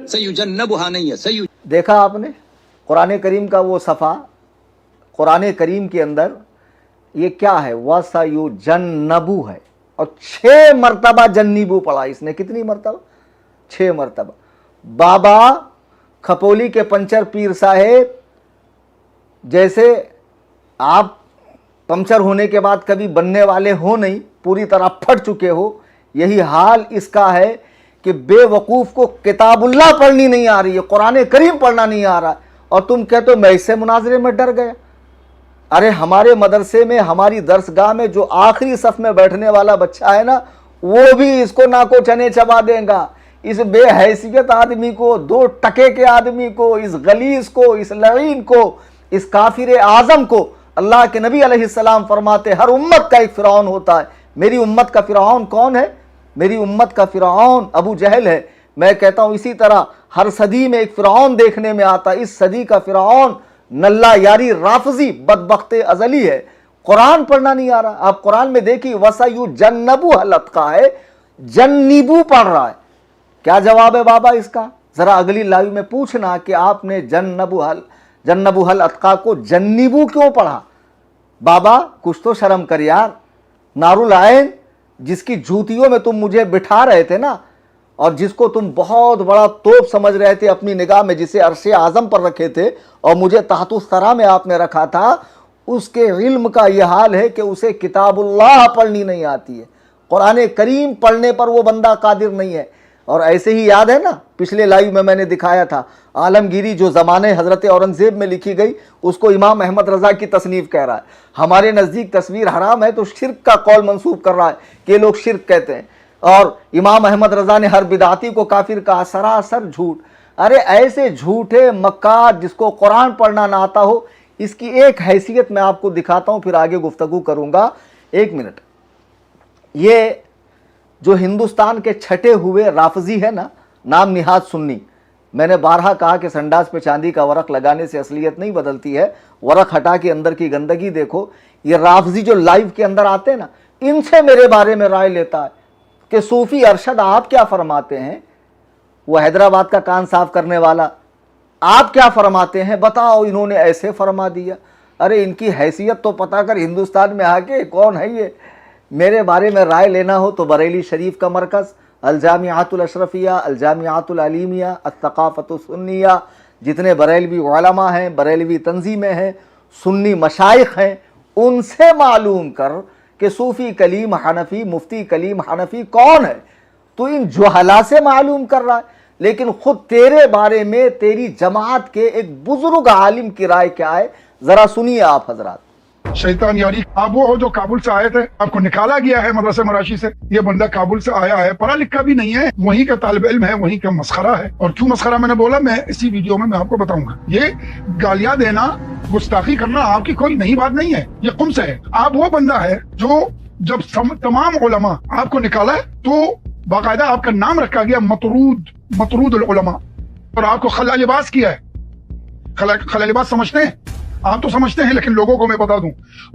سیجنبها نہیں ہے. دیکھا آپ نے قرآن کریم کا وہ صفحہ, قرآن کریم کے اندر یہ کیا ہے, وَسَيُجَنَّبُ ہے, اور 6 مرتبہ جنبو پڑھا اس نے. کتنی مرتبہ؟ 6 مرتبہ. بابا کھپولی کے پنچر پیر صاحب جیسے آپ پنچر ہونے کے بعد کبھی بننے والے ہو نہیں, پوری طرح پھٹ چکے ہو, یہی حال اس کا ہے کہ بے وقوف کو کتاب اللہ پڑھنی نہیں آ رہی ہے, قرآن کریم پڑھنا نہیں آ رہا, اور تم کہتے ہو میں اس سے مناظرے میں ڈر گیا. ارے ہمارے مدرسے میں, ہماری درسگاہ میں جو آخری صف میں بیٹھنے والا بچہ ہے نا, وہ بھی اس کو ناکو چنے چبا دے گا. اس بے حیثیت آدمی کو, 2 ٹکے کے آدمی کو, اس غلیظ کو, اس لعین کو, اس کافر اعظم کو اللہ کے نبی علیہ السلام فرماتے ہر امت کا ایک فرعون ہوتا ہے. میری امت کا فرعون کون ہے؟ میری امت کا فرعون ابو جہل ہے. میں کہتا ہوں اسی طرح ہر صدی میں ایک فرعون دیکھنے میں آتا ہے. اس صدی کا فرعون نلہ یاری رافضی بدبخت ازلی ہے. قرآن پڑھنا نہیں آ رہا. آپ قرآن میں دیکھیے وَسَيُجَنَّبُهَا لطقہ ہے, جنبو پڑھ رہا ہے. کیا جواب ہے بابا اس کا؟ ذرا اگلی لائیو میں پوچھنا کہ آپ نے جنبوها الاتقا کو جنبو کیوں پڑھا. بابا کچھ تو شرم کر یار. نارالعین جس کی جوتیوں میں تم مجھے بٹھا رہے تھے نا, اور جس کو تم بہت بڑا توپ سمجھ رہے تھے اپنی نگاہ میں, جسے عرش اعظم پر رکھے تھے اور مجھے تحت الثری میں آپ نے رکھا تھا, اس کے علم کا یہ حال ہے کہ اسے کتاب اللہ پڑھنی نہیں آتی ہے. قرآن کریم پڑھنے پر وہ بندہ قادر نہیں ہے. اور ایسے ہی یاد ہے نا پچھلے لائیو میں نے دکھایا تھا عالمگیری جو زمانے حضرت اورنگزیب میں لکھی گئی, اس کو امام احمد رضا کی تصنیف کہہ رہا ہے. ہمارے نزدیک تصویر حرام ہے تو شرک کا قول منسوب کر رہا ہے کہ یہ لوگ شرک کہتے ہیں, اور امام احمد رضا نے ہر بدعتی کو کافر کہا. سراسر جھوٹ. ارے ایسے جھوٹے مکار جس کو قرآن پڑھنا نہ آتا ہو, اس کی ایک حیثیت میں آپ کو دکھاتا ہوں, پھر آگے گفتگو کروں گا. 1 منٹ. یہ جو ہندوستان کے چھٹے ہوئے رافضی ہے نا, نام نہاد سنی, میں نے بارہا کہا کہ سنڈاس پہ چاندی کا ورق لگانے سے اصلیت نہیں بدلتی ہے, ورق ہٹا کے اندر کی گندگی دیکھو. یہ رافضی جو لائیو کے اندر آتے ہیں نا, ان سے میرے بارے میں رائے لیتا ہے کہ صوفی ارشد آپ کیا فرماتے ہیں. وہ حیدرآباد کا کان صاف کرنے والا, آپ کیا فرماتے ہیں بتاؤ, انہوں نے ایسے فرما دیا. ارے ان کی حیثیت تو پتا کر ہندوستان میں آ کے کون ہے یہ. میرے بارے میں رائے لینا ہو تو بریلی شریف کا مرکز, الجامعات الاشرفیہ, الجامعات العلیمیہ, الثقافت السنیہ, جتنے بریلوی علماء ہیں, بریلوی تنظیمیں ہیں, سنی مشائخ ہیں, ان سے معلوم کر کہ صوفی کلیم حنفی, مفتی کلیم حنفی کون ہے. تو ان جہلا سے معلوم کر رہا ہے, لیکن خود تیرے بارے میں تیری جماعت کے ایک بزرگ عالم کی رائے کیا ہے, ذرا سنیے آپ حضرات. شیطان یاری آپ وہ ہو جو کابل سے آئے تھے, آپ کو نکالا گیا ہے مدرسہ مراشی سے. یہ بندہ کابل سے آیا ہے, پڑھا لکھا بھی نہیں ہے, وہیں کا طالب علم ہے, وہیں کا مسخرہ ہے. اور کیوں مسخرہ میں نے بولا, میں اسی ویڈیو میں آپ کو بتاؤں گا. یہ گالیاں دینا, گستاخی کرنا آپ کی کوئی نئی بات نہیں ہے, یہ قم سے ہے. آپ وہ بندہ ہے جو جب تمام علماء آپ کو نکالا ہے تو باقاعدہ آپ کا نام رکھا گیا مطرود العلماء, اور آپ کو خلا لباس کیا ہے. خلا لباس سمجھتے ہیں آپ؟ تو سمجھتے ہیں, لیکن لوگوں کو میں بتا دوں,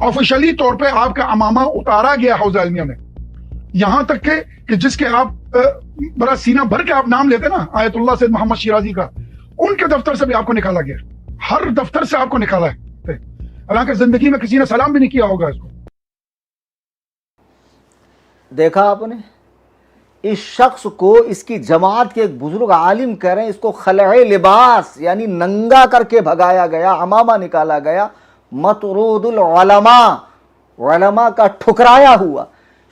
آفیشلی طور پہ آپ کا امامہ اتارا گیا حوضہ علمیہ میں, یہاں تک کہ جس کے آپ بڑا سینہ بھر کے آپ نام لیتے نا, آیت اللہ سید محمد شیرازی کا, ان کے دفتر سے بھی آپ کو نکالا گیا. ہر دفتر سے آپ کو نکالا ہے, حالانکہ زندگی میں کسی نے سلام بھی نہیں کیا ہوگا اس کو. دیکھا آپ نے, اس شخص کو اس کی جماعت کے ایک بزرگ عالم کہہ رہے ہیں اس کو خلع لباس یعنی ننگا کر کے بھگایا گیا، عمامہ نکالا گیا، مطرود العلماء، علماء کا ٹھکرایا ہوا۔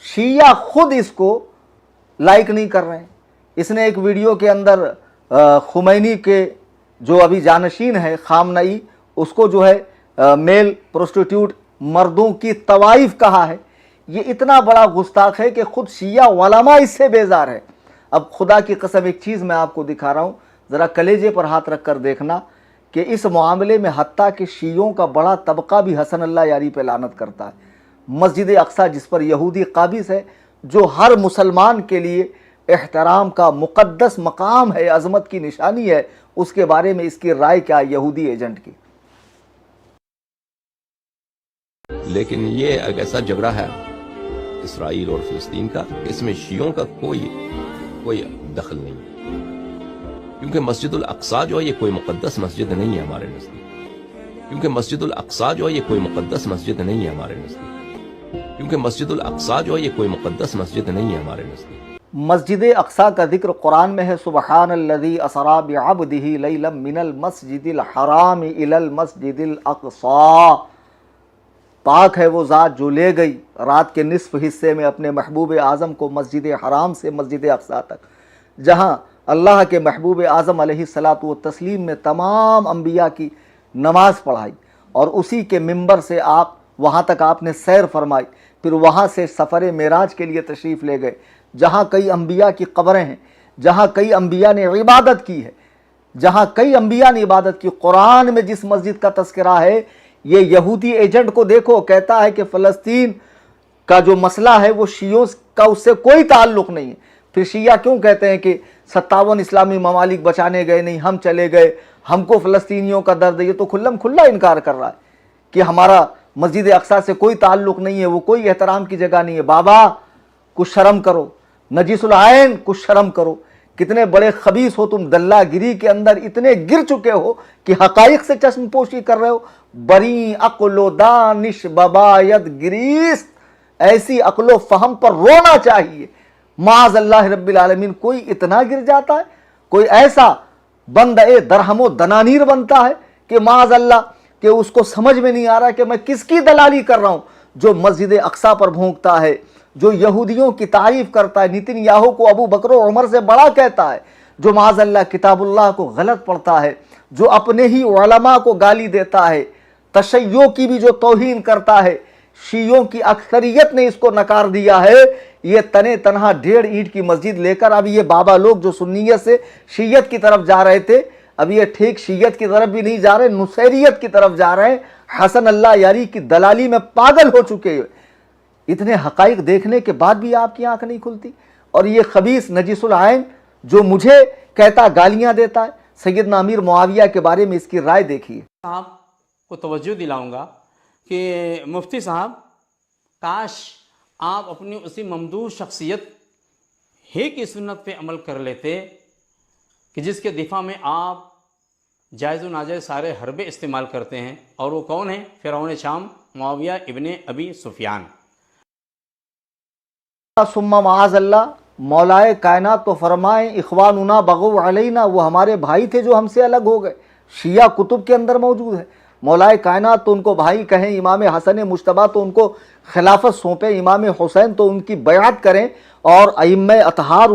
شیعہ خود اس کو لائک نہیں کر رہے ہیں۔ اس نے ایک ویڈیو کے اندر خمینی کے جو ابھی جانشین ہے خامنئی، اس کو جو ہے میل پروسٹیٹیوٹ مردوں کی طوائف کہا ہے۔ یہ اتنا بڑا گستاخ ہے کہ خود شیعہ علماء اس سے بیزار ہے۔ اب خدا کی قسم ایک چیز میں آپ کو دکھا رہا ہوں، ذرا کلیجے پر ہاتھ رکھ کر دیکھنا کہ اس معاملے میں حتیٰ کہ شیعوں کا بڑا طبقہ بھی حسن اللہ یاری پہ لعنت کرتا ہے۔ مسجد اقصیٰ جس پر یہودی قابض ہے، جو ہر مسلمان کے لیے احترام کا مقدس مقام ہے، عظمت کی نشانی ہے، اس کے بارے میں اس کی رائے کیا یہودی ایجنٹ کی؟ لیکن یہ ایک ایسا جھگڑا ہے اسرائیل اور فلسطین کا، اس میں شیعوں کا کوئی دخل نہیں، کیونکہ مسجد الاقصیٰ جو ہے یہ کوئی مقدس مسجد نہیں ہے ہمارے نزدیک، کیونکہ مسجد الاقصیٰ جو ہے یہ کوئی مقدس مسجد نہیں ہے ہمارے نزدیک، کیونکہ مسجد الاقصیٰ جو ہے یہ کوئی مقدس مسجد نہیں ہے ہمارے نزدیک۔ مسجد اقصیٰ کا ذکر قرآن میں ہے، سبحان الذی اسریٰ بعبدہ لیلا من المسجد الحرام الی المسجد الاقصیٰ، پاک ہے وہ ذات جو لے گئی رات کے نصف حصے میں اپنے محبوب اعظم کو مسجد حرام سے مسجد اقصیٰ تک، جہاں اللہ کے محبوب اعظم علیہ الصلاۃ والتسلیم نے تمام انبیاء کی نماز پڑھائی، اور اسی کے منبر سے آپ وہاں تک آپ نے سیر فرمائی، پھر وہاں سے سفر معراج کے لیے تشریف لے گئے، جہاں کئی انبیاء کی قبریں ہیں، جہاں کئی انبیاء نے عبادت کی ہے، جہاں کئی انبیاء نے عبادت کی۔ قرآن میں جس مسجد کا تذکرہ ہے، یہ یہودی ایجنٹ کو دیکھو، کہتا ہے کہ فلسطین کا جو مسئلہ ہے وہ شیعوں کا اس سے کوئی تعلق نہیں ہے۔ پھر شیعہ کیوں کہتے ہیں کہ 57 اسلامی ممالک بچانے گئے نہیں، ہم چلے گئے، ہم کو فلسطینیوں کا درد ہے؟ یہ تو کھلم کھلا انکار کر رہا ہے کہ ہمارا مسجد اقصیٰ سے کوئی تعلق نہیں ہے، وہ کوئی احترام کی جگہ نہیں ہے۔ بابا کچھ شرم کرو، نجیس العین کچھ شرم کرو، کتنے بڑے خبیث ہو تم، دلہ گیری کے اندر اتنے گر چکے ہو کہ حقائق سے چشم پوشی کر رہے ہو۔ بری عقل و دانش بباید گریست، ایسی عقل و فہم پر رونا چاہیے۔ معاذ اللہ رب العالمین، کوئی اتنا گر جاتا ہے، کوئی ایسا بندہ درہم و دنانیر بنتا ہے کہ معاذ اللہ کہ اس کو سمجھ میں نہیں آ رہا کہ میں کس کی دلالی کر رہا ہوں۔ جو مسجد اقصیٰ پر بھونکتا ہے، جو یہودیوں کی تعریف کرتا ہے، نیتن یاہو کو ابو بکر و عمر سے بڑا کہتا ہے، جو معاذ اللہ کتاب اللہ کو غلط پڑھتا ہے، جو اپنے ہی علماء کو گالی دیتا ہے، تشیع کی بھی جو توہین کرتا ہے، شیعوں کی اکثریت نے اس کو نکار دیا ہے۔ یہ تنے تنہا 1.5 اینٹ کی مسجد لے کر اب یہ بابا لوگ جو سنیت سے شیعت کی طرف جا رہے تھے، اب یہ ٹھیک شیعت کی طرف بھی نہیں جا رہے، نصیریت کی طرف جا رہے ہیں۔ حسن اللہ یاری کی دلالی میں پاگل ہو چکے ہیں۔ اتنے حقائق دیکھنے کے بعد بھی آپ کی آنکھ نہیں کھلتی؟ اور یہ خبیث نجیس العین جو مجھے کہتا گالیاں دیتا ہے، سیدنا امیر معاویہ کے بارے میں اس کی رائے دیکھیے۔ صاحب کو توجہ دلاؤں گا کہ مفتی صاحب، کاش آپ اپنی اسی ممدوح شخصیت ہی کی سنت پہ عمل کر لیتے کہ جس کے دفاع میں آپ جائز و ناجائز سارے حربے استعمال کرتے ہیں، اور وہ کون ہیں؟ فرعون شام معاویہ ابن ابی سفیان۔ ثم معاذ اللہ، مولائے کائنات تو فرمائیں اخواننا بغو علینا، وہ ہمارے بھائی تھے جو ہم سے الگ ہو گئے۔ شیعہ کتب کے اندر موجود ہے، مولائے کائنات تو ان کو بھائی کہیں، امام حسن مجتبیٰ تو ان کو خلافت سونپیں، امام حسین تو ان کی بیعت کریں، اور ائمہ اطہار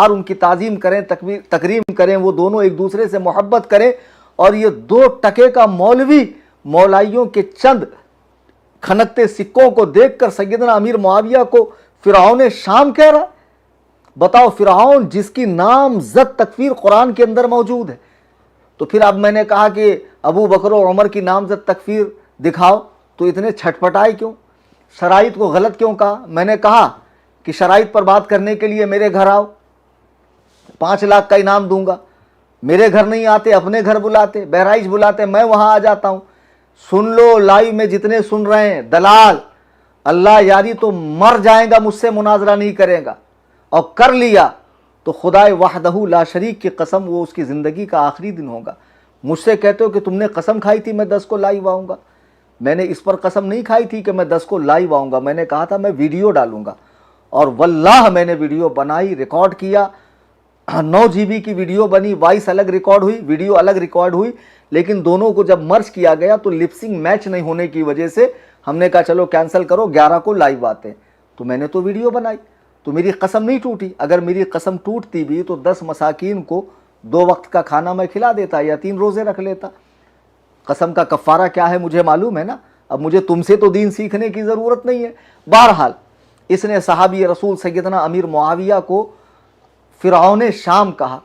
ان کی تعظیم کریں، تکریم کریں، وہ دونوں ایک دوسرے سے محبت کریں۔ اور یہ 2 ٹکے کا مولوی مولائیوں کے چند کھنکتے سکوں کو دیکھ کر سیدنا امیر معاویہ کو فرعون شام کہہ رہا۔ بتاؤ، فرعون جس کی نام زد تکفیر قرآن کے اندر موجود ہے، تو پھر اب میں نے کہا کہ ابو بکر و عمر کی نامزد تکفیر دکھاؤ، تو اتنے چھٹپٹائے کیوں؟ شرائط کو غلط کیوں کہا؟ میں نے کہا کہ شرائط پر بات کرنے کے لیے میرے گھر آؤ، 5 لاکھ کا انعام دوں گا۔ میرے گھر نہیں آتے، اپنے گھر بلاتے، بہرائچ بلاتے، میں وہاں آ جاتا ہوں۔ سن لو، لائیو میں جتنے سن رہے ہیں، دلال اللہ یاری تو مر جائے گا، مجھ سے مناظرہ نہیں کرے گا، اور کر لیا تو خدائے وحدہ لا شریک کی قسم، وہ اس کی زندگی کا آخری دن ہوگا۔ مجھ سے کہتے ہو کہ تم نے قسم کھائی تھی میں 10 کو لائیو آؤں گا، میں نے اس پر قسم نہیں کھائی تھی کہ میں 10 کو لائیو آؤں گا، میں نے کہا تھا میں ویڈیو ڈالوں گا، और वल्लाह मैंने वीडियो बनाई, रिकॉर्ड किया, 9 GB की वीडियो बनी, वॉइस अलग रिकॉर्ड हुई, वीडियो अलग रिकॉर्ड हुई, लेकिन दोनों को जब मर्ज किया गया तो लिपसिंग मैच नहीं होने की वजह से हमने कहा चलो कैंसिल करो, 11 को लाइव आते हैं। तो मैंने तो वीडियो बनाई, तो मेरी कसम नहीं टूटी। अगर मेरी कसम टूटती भी तो 10 मसाकीन को 2 वक्त का खाना मैं खिला देता या 3 रोज़े रख लेता। कसम का कफ़ारा क्या है मुझे मालूम है ना। अब मुझे तुमसे तो दीन सीखने की ज़रूरत नहीं है। बहरहाल इसने सहाबी रसूल सैयदना अमीर मुआविया को फ़िरऔन शाम कहा।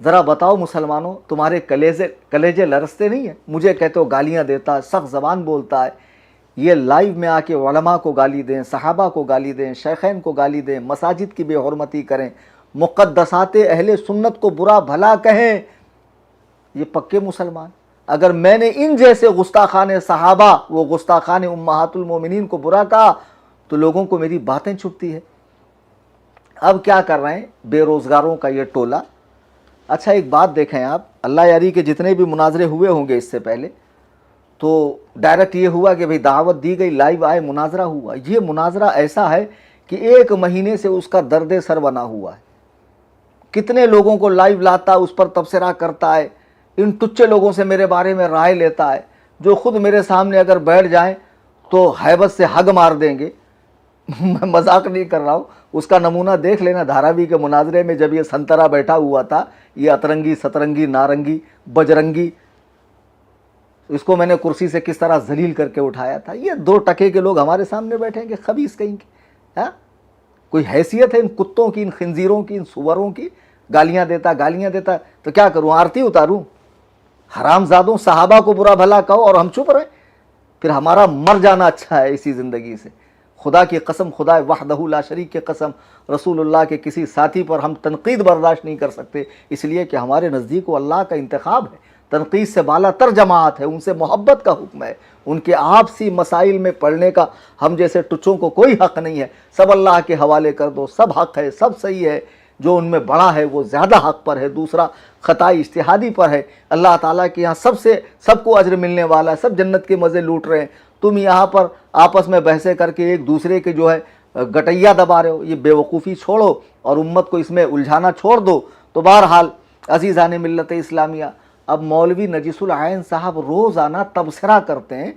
ज़रा बताओ मुसलमानों, तुम्हारे कलेजे लरसते नहीं है? मुझे कहते हो गालियाँ देता है, सख्त ज़बान बोलता है। ये लाइव में आके उलमा को गाली दें, सहाबा को गाली दें, शेखैन को गाली दें, मसाजिद की बेहुरमती करें, मुक़द्दसात अहले सुन्नत को बुरा भला कहें, ये पक्के मुसलमान। अगर मैंने इन जैसे गुस्ताखान सहाबा व गुस्ताखान उम्महातुल मोमिनीन को बुरा कहा तो लोगों को मेरी बातें छुपती है। अब क्या कर रहे हैं बेरोज़गारों का ये टोला। अच्छा एक बात देखें आप, अल्लाह यारी के जितने भी मुनाजरे हुए होंगे इससे पहले, तो डायरेक्ट ये हुआ कि भाई दावत दी गई, लाइव आए, मुनाजरा हुआ। ये मुनाजरा ऐसा है कि 1 महीने से उसका दर्द सर बना हुआ है। कितने लोगों को लाइव लाता, उस पर तबसरा करता है, इन टुच्चे लोगों से मेरे बारे में राय लेता है, जो खुद मेरे सामने अगर बैठ जाएं तो हैबत से हग मार देंगे। मैं मजाक नहीं कर रहा हूँ। उसका नमूना देख लेना धारावी के मुनाजरे में, जब ये संतरा बैठा हुआ था, ये अतरंगी, सतरंगी, नारंगी, बजरंगी, इसको मैंने कुर्सी से किस तरह जलील करके उठाया था। ये 2 टके के लोग हमारे सामने बैठेंगे, खबीस कहीं के। हाँ, कोई हैसियत है इन कुत्तों की, इन खिंजीरों की, इन सुवरों की? गालियाँ देता तो क्या करूँ, आरती उतारूँ? हरामजादों, सहाबा को बुरा भला कहो और हम चुप रहे, फिर हमारा मर जाना अच्छा है इसी ज़िंदगी से। खुदा की कसम, खुदा वहदहू ला शरीक की कसम, रसूलुल्लाह के किसी साथी पर हम तनकीद बर्दाश्त नहीं कर सकते, इसलिए कि हमारे नज़दीक वो अल्लाह का इंतखाब है। तनकीद से बाला तर जमात है, उनसे मोहब्बत का हुक्म है, उनके आपसी मसाइल में पढ़ने का हम जैसे टुच्चों को कोई हक़ नहीं है। सब अल्लाह के हवाले कर दो, सब हक़ है, सब सही है। जो उनमें बड़ा है वो ज़्यादा हक़ पर है, दूसरा ख़ताई इज्तिहादी पर है। अल्लाह ताला के यहाँ सबको अज्र मिलने वाला है, सब जन्नत के मज़े लूट रहे हैं। तुम यहाँ पर आपस में बहसें करके एक दूसरे के जो है गटैया दबा रहे हो। ये बेवकूफ़ी छोड़ो और उम्मत को इसमें उलझाना छोड़ दो। तो बहरहाल अज़ीज़ान मिल्लत इस्लामिया, अब मौलवी नजीसुल आयन साहब रोज़ाना तबसरा करते हैं,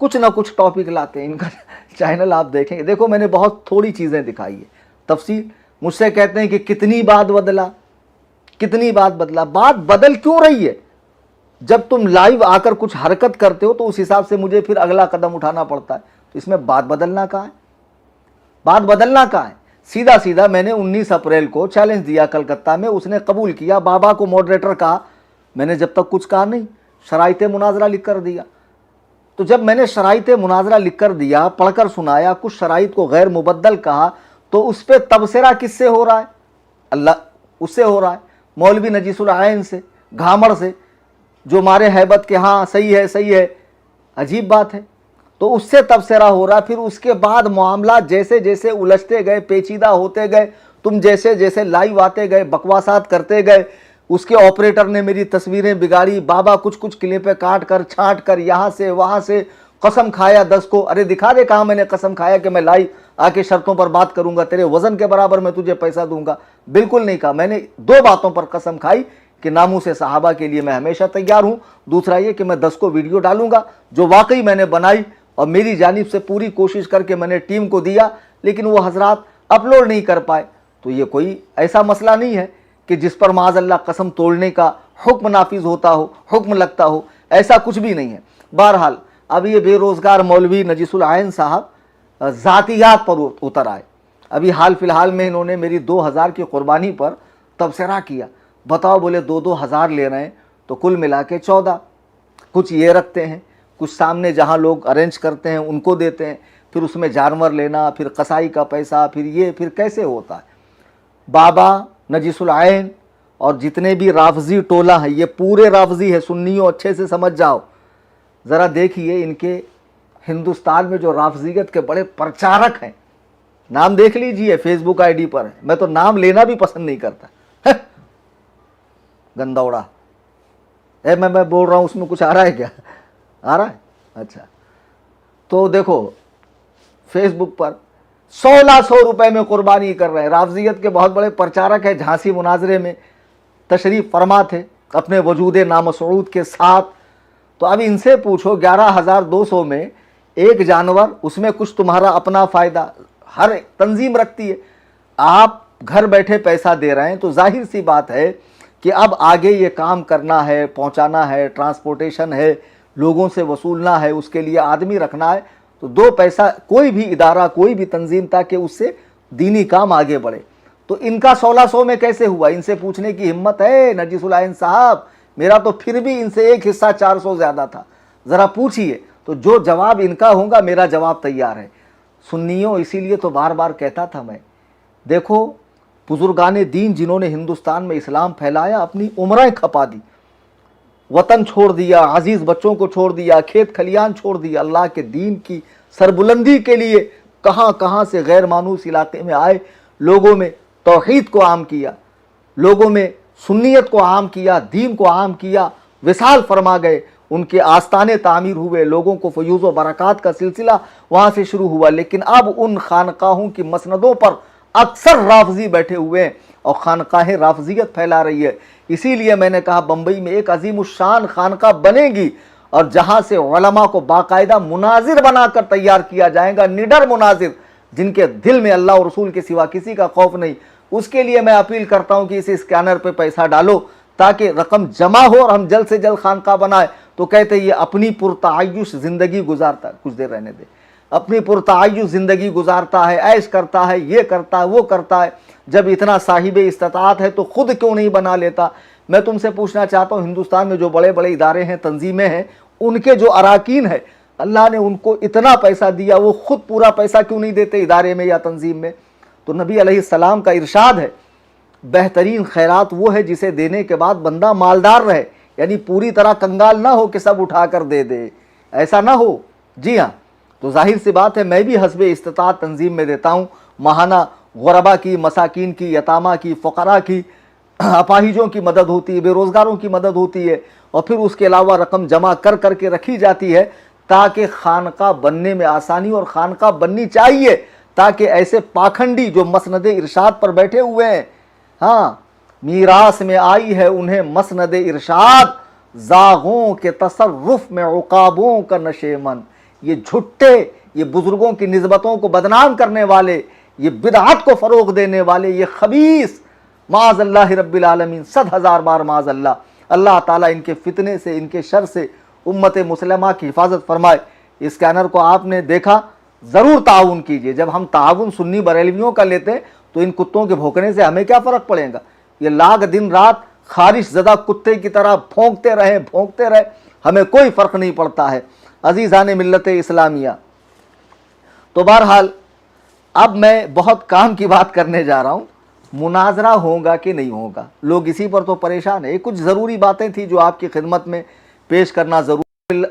कुछ ना कुछ टॉपिक लाते हैं। इनका चैनल आप देखेंगे, देखो मैंने बहुत थोड़ी चीज़ें दिखाई है तफसील। मुझसे कहते हैं कि कितनी बात बदला, बात बदल क्यों रही है? जब तुम लाइव आकर कुछ हरकत करते हो तो उस हिसाब से मुझे फिर अगला कदम उठाना पड़ता है। तो इसमें बात बदलना कहाँ है? सीधा सीधा मैंने 19 अप्रैल को चैलेंज दिया कलकत्ता में, उसने कबूल किया। बाबा को मॉडरेटर कहा, मैंने जब तक कुछ कहा नहीं, शराइते मुनाजरा लिख कर दिया। तो जब मैंने शराइते मुनाजरा लिख कर दिया, पढ़कर सुनाया, कुछ शराइत को गैर मुबद्दल कहा, तो उस पर तबसरा किससे हो रहा है? अल्लाह उससे हो रहा है, मौलवी नजीसुल आयन से, घामड़ से, जो मारे हैबत के हाँ सही है। अजीब बात है। तो उससे तबसरा हो रहा। फिर उसके बाद मामला जैसे जैसे उलझते गए, पेचीदा होते गए, तुम जैसे जैसे लाइव आते गए, बकवासात करते गए, उसके ऑपरेटर ने मेरी तस्वीरें बिगाड़ी। बाबा कुछ क्लिपें काट कर छांट कर यहाँ से वहाँ से कसम खाया 10 को। अरे दिखा दे कहाँ मैंने कसम खाया कि मैं लाइव आके शर्तों पर बात करूंगा, तेरे वजन के बराबर मैं तुझे पैसा दूंगा। बिल्कुल नहीं कहा। मैंने 2 बातों पर कसम खाई कि नामूस सहाबा के लिए मैं हमेशा तैयार हूँ। दूसरा ये कि मैं 10 को वीडियो डालूंगा जो वाकई मैंने बनाई और मेरी जानिब से पूरी कोशिश करके मैंने टीम को दिया, लेकिन वो हजरात अपलोड नहीं कर पाए। तो ये कोई ऐसा मसला नहीं है कि जिस पर माज़अल्लाह कसम तोड़ने का हुक्म नाफिज होता हो, हुक्म लगता हो, ऐसा कुछ भी नहीं है। बहरहाल अब ये बेरोज़गार मौलवी नजीसुल आयन साहब ज़ातियात पर उतर आए। अभी हाल फिलहाल में इन्होंने मेरी 2000 की कुर्बानी पर तबसरा किया। बताओ, बोले 2-2 हज़ार ले रहे हैं, तो कुल मिला के 14। कुछ ये रखते हैं, कुछ सामने जहाँ लोग अरेंज करते हैं उनको देते हैं, फिर उसमें जानवर लेना, फिर कसाई का पैसा, फिर कैसे होता है? बाबा नजीसुल आयन और जितने भी राफजी टोला है, ये पूरे राफजी है, सुन्नियों अच्छे से समझ जाओ। ज़रा देखिए इनके हिंदुस्तान में जो राफजीयत के बड़े प्रचारक हैं, नाम देख लीजिए, फेसबुक आईडी पर है। मैं तो नाम लेना भी पसंद नहीं करता। गंदौड़ा मैं बोल रहा हूँ, उसमें कुछ आ रहा है क्या? आ रहा है? अच्छा। तो देखो फेसबुक पर 1600 रुपए में कुर्बानी कर रहे हैं। राफजियत के बहुत बड़े प्रचारक है, झांसी मुनाजरे में तशरीफ फरमा थे अपने वजूद नामसूद के साथ। तो अब इनसे पूछो 11,200 में एक जानवर, उसमें कुछ तुम्हारा अपना फ़ायदा, हर तंजीम रखती है, आप घर बैठे पैसा दे रहे हैं, तो जाहिर सी बात है कि अब आगे ये काम करना है, पहुंचाना है, ट्रांसपोर्टेशन है, लोगों से वसूलना है, उसके लिए आदमी रखना है, तो दो पैसा कोई भी इदारा, कोई भी तंजीम, ताकि उससे दीनी काम आगे बढ़े। तो इनका 1600 में कैसे हुआ? इनसे पूछने की हिम्मत है नरजिसुल आइन साहब? मेरा तो फिर भी इनसे एक हिस्सा 400 ज़्यादा था, ज़रा पूछिए। तो जो जवाब इनका होगा मेरा जवाब तैयार है। सुन्नियों, इसीलिए तो बार बार कहता था मैं, देखो बुजुर्गाने दीन जिन्होंने हिंदुस्तान में इस्लाम फैलाया, अपनी उम्रें खपा दी, वतन छोड़ दिया, अजीज़ बच्चों को छोड़ दिया, खेत खलियान छोड़ दिया, अल्लाह के दीन की सरबुलंदी के लिए कहाँ कहाँ से गैर मानूस इलाके में आए, लोगों में तौहीद को आम किया, लोगों में सुन्नियत को आम किया, दीन को आम किया, विसाल फरमा गए, उनके आस्ताने तामीर हुए, लोगों को फयूज़ व बरक़ात का सिलसिला वहाँ से शुरू हुआ। लेकिन अब उन खानकाहों की मसनदों पर अक्सर राफजी बैठे हुए हैं और खानकाहें राफजियत फैला रही है। इसीलिए मैंने कहा बम्बई में एक अजीमुशान खानका बनेगी और जहाँ से उलमा को बाकायदा मुनाजिर बनाकर तैयार किया जाएगा, निडर मुनाजिर जिनके दिल में अल्लाह और रसूल के सिवा किसी का खौफ नहीं। उसके लिए मैं अपील करता हूँ कि इस स्कैनर पे पैसा डालो ताकि रकम जमा हो और हम जल्द से जल्द खानका बनाए। तो कहते ये अपनी पुरतायुश ज़िंदगी गुजारता है, कुछ देर रहने दे, अपनी पुरतायुश ज़िंदगी गुजारता है, ऐश करता है, ये करता है, वो करता है। जब इतना साहिब इस्तात है तो खुद क्यों नहीं बना लेता? मैं तुमसे पूछना चाहता हूँ, हिंदुस्तान में जो बड़े बड़े इदारे हैं, तंजीमें हैं, उनके जो अराकीन है, अल्लाह ने उनको इतना पैसा दिया, वो खुद पूरा पैसा क्यों नहीं देते इदारे में या तंजीम में? तो नबी अलैहिस्सलाम का इरशाद है, बेहतरीन खैरात वो है जिसे देने के बाद बंदा मालदार रहे, यानी पूरी तरह कंगाल ना हो कि सब उठा कर दे दे, ऐसा ना हो। जी हाँ, तो जाहिर सी बात है मैं भी हस्बे इस्तात तंजीम में देता हूँ, माहाना गुरबा की, मसाकिन की, यतामा की, फ़क़रा की, अपाहिजों की मदद होती है, बेरोज़गारों की मदद होती है, और फिर उसके अलावा रकम जमा कर कर के रखी जाती है ताकि खानका बनने में आसानी, और खानका बननी चाहिए ताकि ऐसे पाखंडी जो मसनद इरशाद पर बैठे हुए हैं, हाँ, मीरास में आई है उन्हें मसनद इरशाद, जागों के तसर्रुफ में उकाबों का नशेमन, ये झुट्टे, ये बुजुर्गों की निस्बतों को बदनाम करने वाले, ये बिदअत को फ़रोग़ देने वाले, ये खबीस, माज़अल्लाह रब्बिल आलमीन, 100,000 बार माज़अल्लाह, अल्लाह ताला इनके फितने से, इनके शर से उम्मत मुस्लिमा की हिफाजत फरमाए। इस स्कैनर को आपने देखा, ज़रूर ताउन कीजिए। जब हम ताउन सुन्नी बरेलवियों का लेते हैं तो इन कुत्तों के भौंकने से हमें क्या फ़र्क पड़ेगा? ये लाग दिन रात खारिश ज़दा कुत्ते की तरह भौंकते रहे, हमें कोई फ़र्क नहीं पड़ता है। अज़ीज़ान मिल्लत इस्लामिया, तो बहरहाल अब मैं बहुत काम की बात करने जा रहा हूँ, मुनाजरा होगा कि नहीं होगा, लोग इसी पर तो परेशान है। कुछ ज़रूरी बातें थी जो आपकी खिदमत में पेश करना ज़रूरी।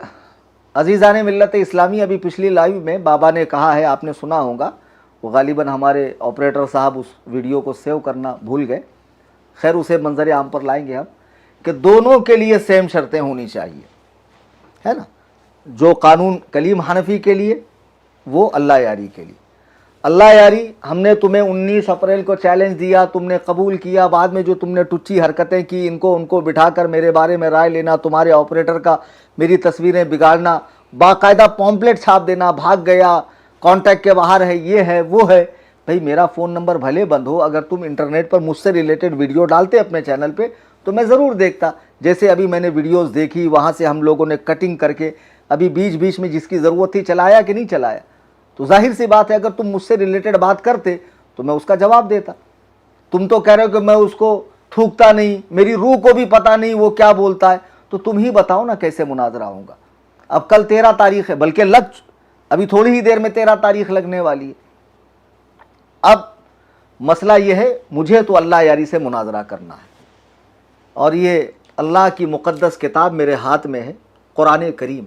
अज़ीज़ान मिल्लत इस्लामी, अभी पिछली लाइव में बाबा ने कहा है, आपने सुना होगा, वो गालिबन हमारे ऑपरेटर साहब उस वीडियो को सेव करना भूल गए, खैर उसे मंजर आम पर लाएंगे हम, कि दोनों के लिए सेम शर्तें होनी चाहिए, है ना। जो कानून कलीम हनफी के लिए, वो अल्लाह यारी के लिए। अल्लाह यारी, हमने तुम्हें 19 अप्रैल को चैलेंज दिया, तुमने कबूल किया, बाद में जो तुमने टुच्ची हरकतें की, इनको उनको बिठाकर मेरे बारे में राय लेना, तुम्हारे ऑपरेटर का मेरी तस्वीरें बिगाड़ना, बाकायदा पॉम्पलेट छाप देना, भाग गया, कांटेक्ट के बाहर है, ये है वो है। भाई मेरा फ़ोन नंबर भले बंद हो, अगर तुम इंटरनेट पर मुझसे रिलेटेड वीडियो डालते अपने चैनल पे तो मैं ज़रूर देखता। जैसे अभी मैंने वीडियोस देखी, वहाँ से हम लोगों ने कटिंग करके अभी बीच बीच में जिसकी ज़रूरत थी चलाया कि नहीं चलाया। तो जाहिर सी बात है अगर तुम मुझसे रिलेटेड बात करते तो मैं उसका जवाब देता। तुम तो कह रहे हो कि मैं उसको थूकता नहीं, मेरी रूह को भी पता नहीं वो क्या बोलता है, तो तुम ही बताओ ना कैसे मुनाजरा होगा। अब कल 13 तारीख है, बल्कि अभी थोड़ी ही देर में 13 तारीख लगने वाली है। अब मसला ये है, मुझे तो अल्लाह यारी से मुनाजरा करना है, और ये अल्लाह की मुक़द्दस किताब मेरे हाथ में है, कुरान करीम।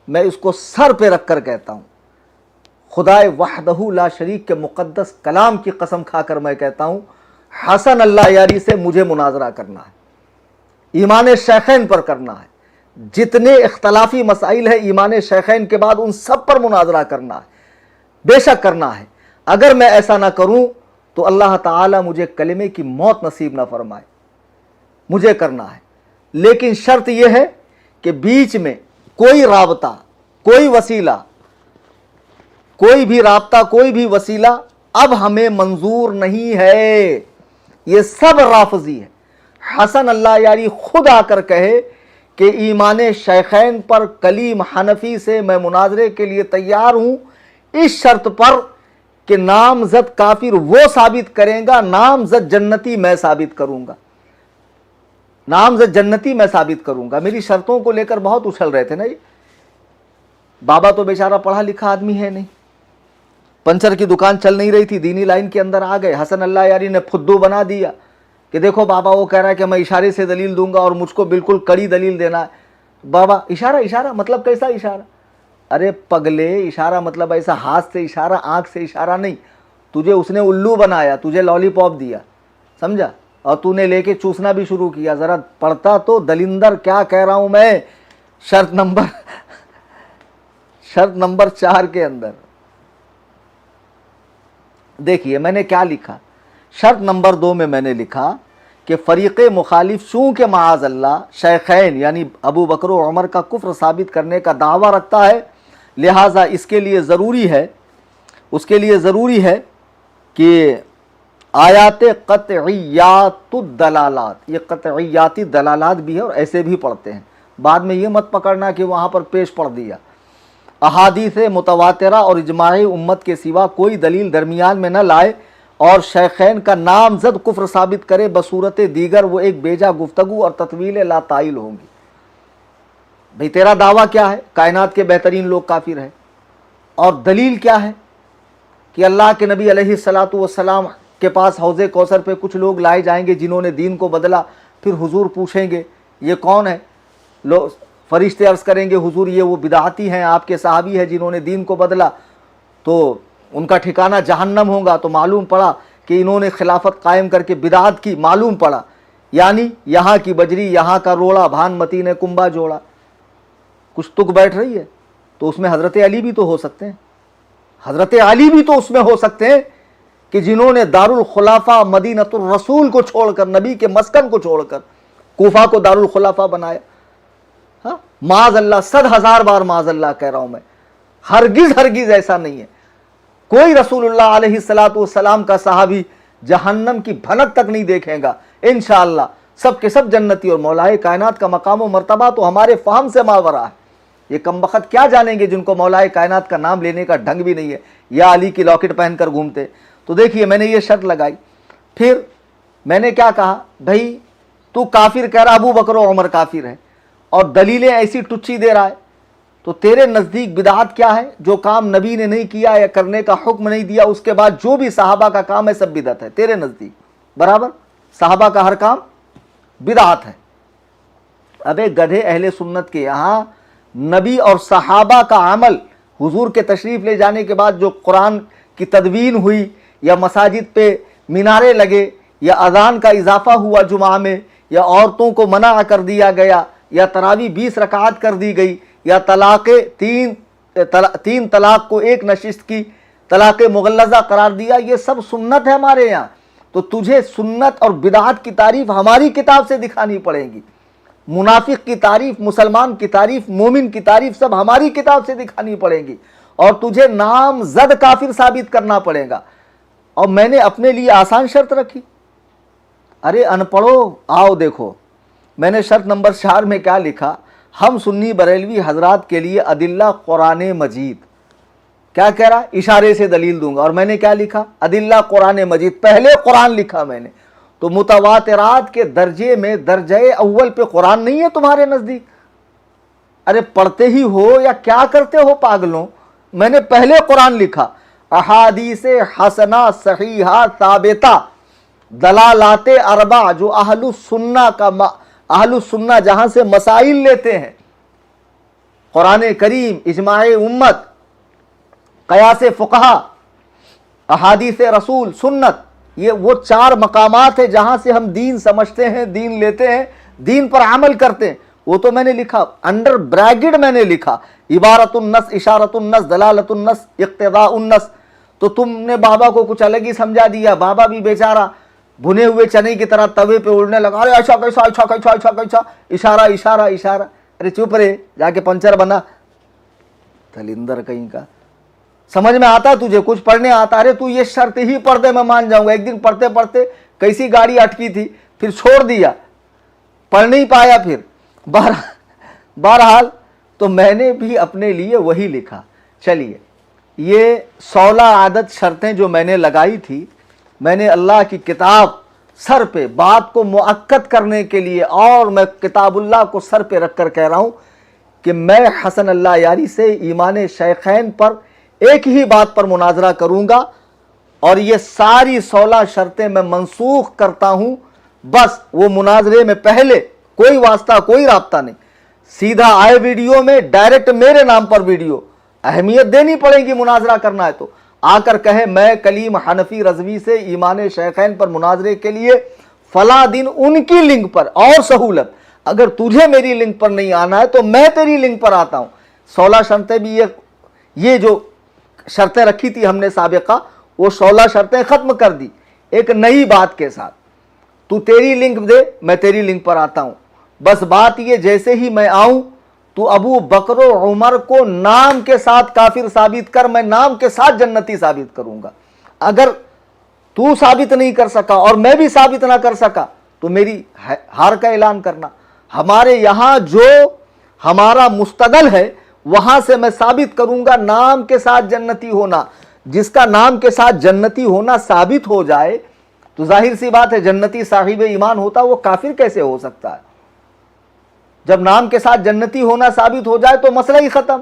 मैं इसको सर पे रख कर कहता हूँ, खुदाए वहदहू ला शरीक के मुक़द्दस कलाम की कसम खाकर मैं कहता हूँ, हसन अल्लाह यारी से मुझे मुनाजरा करना है, ईमान शैखैन पर करना है। जितने इख्तलाफी मसाइल है ईमान शैखैन के बाद उन सब पर मुनाजरा करना है, बेशक करना है। اگر میں ایسا نہ کروں تو اللہ تعالیٰ مجھے کلمے کی موت نصیب نہ فرمائے، مجھے کرنا ہے۔ لیکن شرط یہ ہے کہ بیچ میں کوئی رابطہ، کوئی وسیلہ، کوئی بھی رابطہ، کوئی بھی وسیلہ اب ہمیں منظور نہیں ہے۔ یہ سب رافضی ہے۔ حسن اللہ یاری خود آ کر کہے کہ ایمان شیخین پر کلیم حنفی سے میں مناظرے کے لیے تیار ہوں، اس شرط پر کہ نامزد کافر وہ ثابت کریں گا، نامزد جنتی میں ثابت کروں گا، نامزد جنتی میں ثابت کروں گا۔ میری شرطوں کو لے کر بہت اچھل رہے تھے نا۔ بابا تو بیچارہ پڑھا لکھا آدمی ہے نہیں، پنچر کی دکان چل نہیں رہی تھی، دینی لائن کے اندر آ گئے، حسن اللہ یاری نے پھدو بنا دیا کہ دیکھو بابا وہ کہہ رہا ہے کہ میں اشارے سے دلیل دوں گا اور مجھ کو بالکل کڑی دلیل دینا ہے۔ بابا اشارہ مطلب کیسا اشارہ؟ ارے پگلے، اشارہ مطلب ایسا ہاتھ سے اشارہ، آنکھ سے اشارہ نہیں۔ تجھے اس نے الو بنایا، تجھے لالی پاپ دیا، سمجھا، اور تو نے لے کے چوسنا بھی شروع کیا۔ ذرا پڑھتا تو دلندر کیا کہہ رہا ہوں میں۔ شرط نمبر 4 کے اندر دیکھیے میں نے کیا لکھا۔ شرط نمبر 2 میں میں نے لکھا کہ فریق مخالف چونکہ معاذ اللہ شیخین یعنی ابو بکر و عمر کا کفر ثابت کرنے کا دعویٰ رکھتا ہے، لہٰذا اس کے لیے ضروری ہے کہ آیات قطعیات الدلالات، یہ قطعیاتی دلالات بھی ہے اور ایسے بھی پڑھتے ہیں، بعد میں یہ مت پکڑنا کہ وہاں پر پیش پڑھ دیا۔ احادیث متواترہ اور اجماع امت کے سوا کوئی دلیل درمیان میں نہ لائے اور شیخین کا نامزد کفر ثابت کرے، بصورت دیگر وہ ایک بیجا گفتگو اور تطویل لا طائل ہوں گی۔ بھئی تیرا دعویٰ کیا ہے؟ کائنات کے بہترین لوگ کافر ہیں، اور دلیل کیا ہے کہ اللہ کے نبی علیہ الصلاۃ والسلام کے پاس حوض کوثر پہ کچھ لوگ لائے جائیں گے جنہوں نے دین کو بدلا، پھر حضور پوچھیں گے یہ کون ہے؟ لوگ فرشتے عرض کریں گے حضور یہ وہ بدعتی ہیں، آپ کے صحابی ہیں جنہوں نے دین کو بدلا، تو ان کا ٹھکانہ جہنم ہوگا۔ تو معلوم پڑا کہ انہوں نے خلافت قائم کر کے بدعت کی، معلوم پڑا یعنی یہاں کی بجری یہاں کا روڑا، بھان متی نے کنبا جوڑا۔ کچھ تک بیٹھ رہی ہے تو اس میں حضرت علی بھی تو ہو سکتے ہیں، حضرت علی بھی تو اس میں ہو سکتے ہیں کہ جنہوں نے دارالخلافہ مدینۃ الرسول کو چھوڑ کر، نبی کے مسکن کو چھوڑ کر کوفہ کو دارالخلافہ بنایا۔ ہاں معاذ اللہ، 100,000 بار معاذ اللہ کہہ رہا ہوں میں، ہرگز ایسا نہیں ہے۔ کوئی رسول اللہ علیہ الصلاۃ والسلام کا صحابی جہنم کی بھنک تک نہیں دیکھے گا انشاءاللہ، سب کے سب جنتی، اور مولائے کائنات کا مقام و مرتبہ تو ہمارے فہم سے ماورا ہے۔ یہ کمبخت کیا جانیں گے جن کو مولائے کائنات کا نام لینے کا ڈھنگ بھی نہیں ہے، یا علی کی لاکٹ پہن کر گھومتے۔ تو دیکھیے میں نے یہ شرط لگائی، پھر میں نے کیا کہا، بھائی تو کافر کہہ رہا ابو بکر و عمر کافر ہے اور دلیلیں ایسی ٹچی دے رہا ہے، تو تیرے نزدیک بدعت کیا ہے؟ جو کام نبی نے نہیں کیا یا کرنے کا حکم نہیں دیا، اس کے بعد جو بھی صحابہ کا کام ہے سب بدعت ہے تیرے نزدیک، برابر؟ صحابہ کا ہر کام بدعت ہے۔ ابے گدھے، اہل سنت کے یہاں نبی اور صحابہ کا عمل، حضور کے تشریف لے جانے کے بعد جو قرآن کی تدوین ہوئی، یا مساجد پہ مینارے لگے، یا اذان کا اضافہ ہوا جمعہ میں، یا عورتوں کو منع کر دیا گیا، یا تراویح 20 رکعات کر دی گئی، یا تین طلاق کو ایک نشست کی طلاق مغلظہ قرار دیا، یہ سب سنت ہے ہمارے یہاں۔ تو تجھے سنت اور بدعت کی تعریف ہماری کتاب سے دکھانی پڑے گی، منافق کی تعریف، مسلمان کی تعریف، مومن کی تعریف سب ہماری کتاب سے دکھانی پڑے گی، اور تجھے نامزد کافر ثابت کرنا پڑے گا۔ اور میں نے اپنے لیے آسان شرط رکھی، ارے ان پڑھو آؤ دیکھو، میں نے شرط نمبر 4 میں کیا لکھا، ہم سنی بریلوی حضرات کے لیے ادلہ قرآن مجید، کیا کہہ رہا؟ اشارے سے دلیل دوں گا، اور میں نے کیا لکھا؟ ادلہ قرآن مجید، پہلے قرآن لکھا میں نے۔ تو متواترات کے درجے میں درجہ اول پہ قرآن نہیں ہے تمہارے نزدیک؟ ارے پڑھتے ہی ہو یا کیا کرتے ہو پاگلوں؟ میں نے پہلے قرآن لکھا، احادیث حسنہ صحیحہ ثابتہ دلالات اربع، جو اہل السنہ جہاں سے مسائل لیتے ہیں، قرآن کریم، اجماع امت، قیاس فقہا، احادیث رسول، سنت، یہ وہ 4 مقامات ہیں جہاں سے ہم دین سمجھتے ہیں، دین لیتے ہیں، دین پر عمل کرتے ہیں۔ وہ تو میں نے لکھا، انڈر بریکٹ میں نے لکھا، عبارت النص، اشارت النص، دلالت النص، اقتضاء النص۔ तो तुमने बाबा को कुछ अलग ही समझा दिया। बाबा भी बेचारा भुने हुए चने की तरह तवे पे उड़ने लगा, अरे ऐसा कैसा, ऐसा कैसा, ऐसा कैसा, इशारा इशारा इशारा। अरे चुप रे, जाके पंचर बना, दलिंदर कहीं का। समझ में आता तुझे, कुछ पढ़ने आता? अरे तू ये शर्त ही पढ़ दे, मैं मान जाऊंगा। एक दिन पढ़ते पढ़ते कैसी गाड़ी अटकी थी, फिर छोड़ दिया, पढ़ नहीं पाया। फिर बहरहाल तो मैंने भी अपने लिए वही लिखा। चलिए, ये 16 आदत शर्तें जो मैंने लगाई थी, मैंने अल्लाह की किताब सर पे बात को मुअक्कद करने के लिए, और मैं किताबुल्लाह को सर पे रख कर कह रहा हूँ कि मैं हसन अल्लाह यारी से ईमान शेखैन पर एक ही बात पर मुनाजरा करूँगा, और ये सारी 16 शर्तें मैं मनसूख करता हूँ। बस वो मुनाजरे में पहले कोई वास्ता, कोई राब्ता नहीं, सीधा आए वीडियो में, डायरेक्ट मेरे नाम पर वीडियो। अहमियत देनी पड़ेगी, मुनाजरा करना है तो आकर कहे मैं कलीम हनफी रजवी से ईमान शेखैन पर मुनाजरे के लिए फला दिन उनकी लिंक पर, और सहूलत अगर तुझे मेरी लिंक पर नहीं आना है तो मैं तेरी लिंक पर आता हूं। 16 शर्तें भी ये जो शर्तें रखी थी हमने साबिका, वो 16 शर्तें खत्म कर दी एक नई बात के साथ। तू तेरी लिंक दे, मैं तेरी लिंक पर आता हूं। बस बात ये, जैसे ही मैं आऊं तू अबू बकर और उमर को नाम के साथ काफिर साबित कर, मैं नाम के साथ जन्नती साबित करूंगा। अगर तू साबित नहीं कर सका और मैं भी साबित ना कर सका तो मेरी हार का ऐलान करना। हमारे यहां जो हमारा मुस्तदल है वहां से मैं साबित करूंगा नाम के साथ जन्नती होना। जिसका नाम के साथ जन्नती होना साबित हो जाए तो जाहिर सी बात है जन्नती साहिब ईमान होता, वो काफिर कैसे हो सकता है? जब नाम के साथ जन्नती होना साबित हो जाए तो मसला ही खत्म।